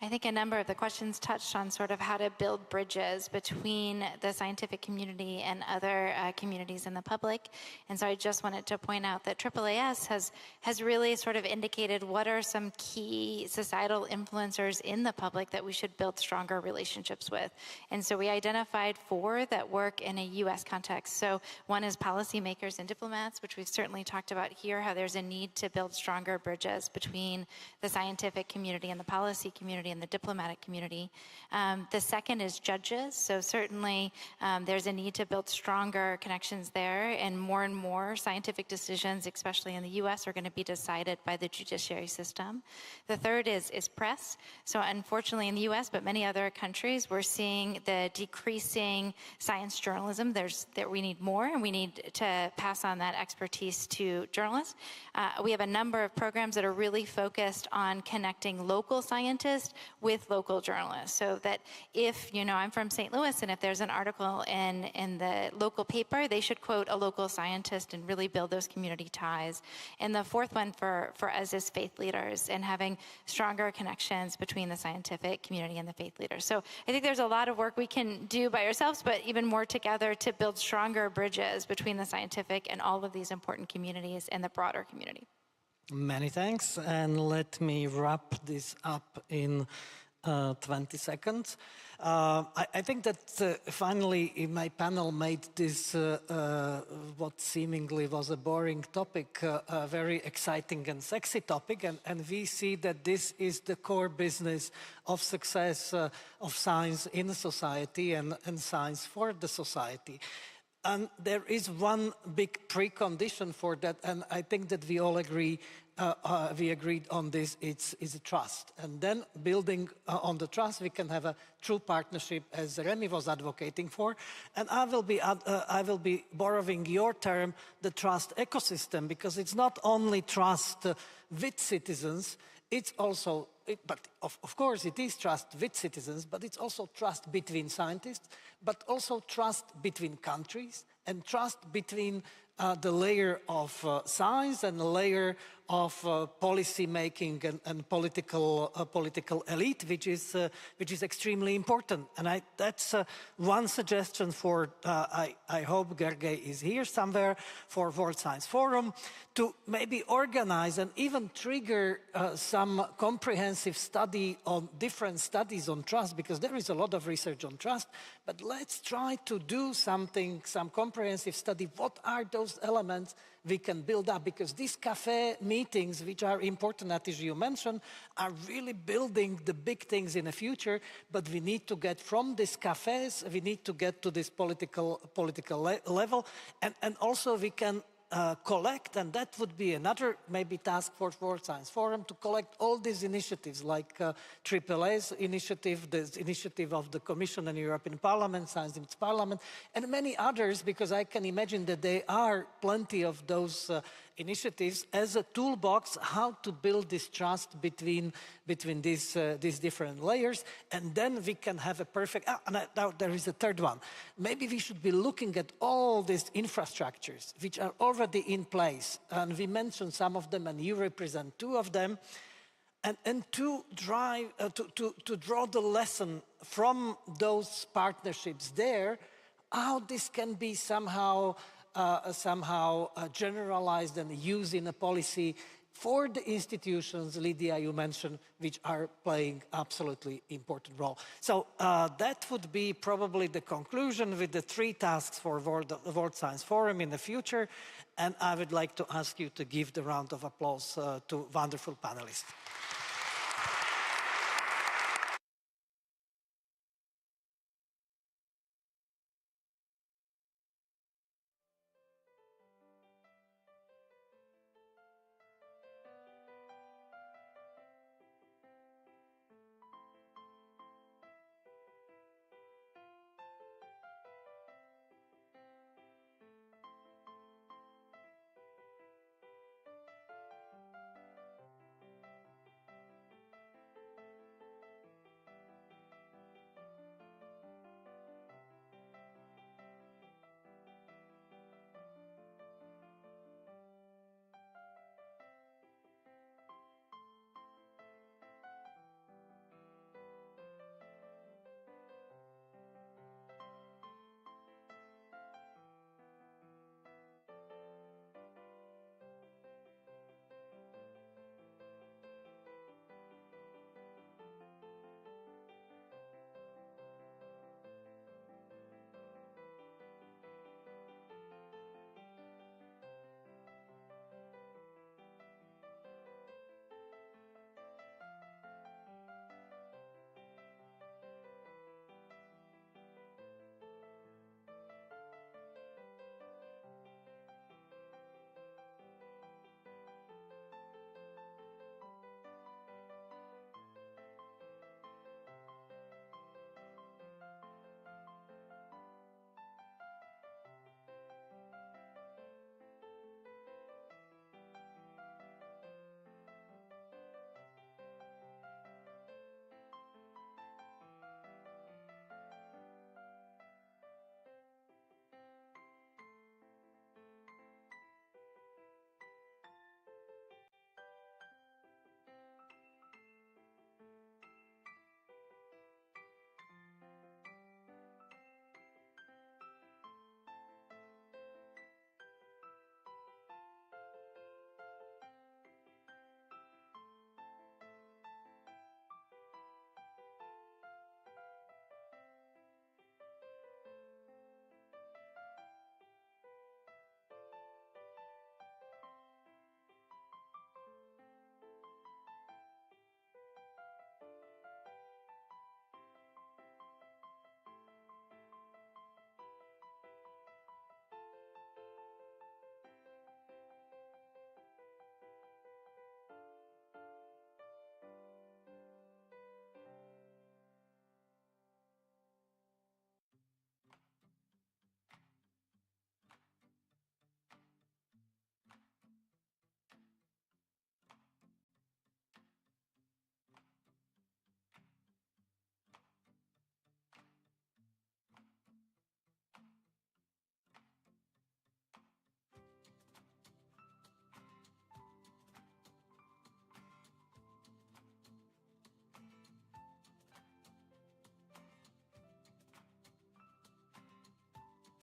I think a number of the questions touched on sort of how to build bridges between the scientific community and other communities in the public. And so I just wanted to point out that AAAS has really sort of indicated what are some key societal influencers in the public that we should build stronger relationships with. And so we identified 4 that work in a US context. So one is policymakers and diplomats, which we've certainly talked about here, how there's a need to build stronger bridges between the scientific community and the policy community and the diplomatic community. The second is judges. So certainly there's a need to build stronger connections there, and more scientific decisions, especially in the US, are going to be decided by the judiciary system. The third is press. So unfortunately in the US, but many other countries, we're seeing the decreasing science journalism. That we need more, and we need to pass on that expertise to journalists. We have a number of programs that are really focused on connecting local scientists with local journalists, so that if, I'm from St. Louis, and if there's an article in the local paper, they should quote a local scientist and really build those community ties. And the fourth one for us is faith leaders, and having stronger connections between the scientific community and the faith leaders. So I think there's a lot of work we can do by ourselves, but even more together to build stronger bridges between the scientific and all of these important communities and the broader community. Many thanks, and let me wrap this up in 20 seconds. I think that finally my panel made this, what seemingly was a boring topic, a very exciting and sexy topic, and we see that this is the core business of success of science in a society and science for the society. And there is one big precondition for that, and I think that we all agree, we agreed on this, it's trust. And then building on the trust, we can have a true partnership, as Remy was advocating for. And I will be borrowing your term, the trust ecosystem, because it's not only trust with citizens, it's also, but of course it is trust with citizens, but it's also trust between scientists, but also trust between countries, and trust between the layer of science and the layer of policy making and political elite, which is extremely important. And that's one suggestion for, I hope Gergely is here somewhere, for World Science Forum, to maybe organize and even trigger some comprehensive study on different studies on trust, because there is a lot of research on trust, but let's try to do something, some comprehensive study. What are those elements we can build up? Because these cafe meetings, which are important, as you mentioned, are really building the big things in the future, but we need to get from these cafes, we need to get to this political level, and also we can collect, and that would be another maybe task for World Science Forum, to collect all these initiatives like AAA's initiative, the initiative of the Commission and European Parliament, Science in its Parliament, and many others, because I can imagine that there are plenty of those initiatives as a toolbox how to build this trust between these different layers, and then we can have a perfect, now there is a third one. Maybe we should be looking at all these infrastructures which are already in place, and we mentioned some of them, and you represent 2 of them, and to draw the lesson from those partnerships there, how this can be somehow generalized and used in a policy for the institutions, Lydia, you mentioned, which are playing absolutely important role. So that would be probably the conclusion with the 3 tasks for World Science Forum in the future. And I would like to ask you to give the round of applause to wonderful panelists.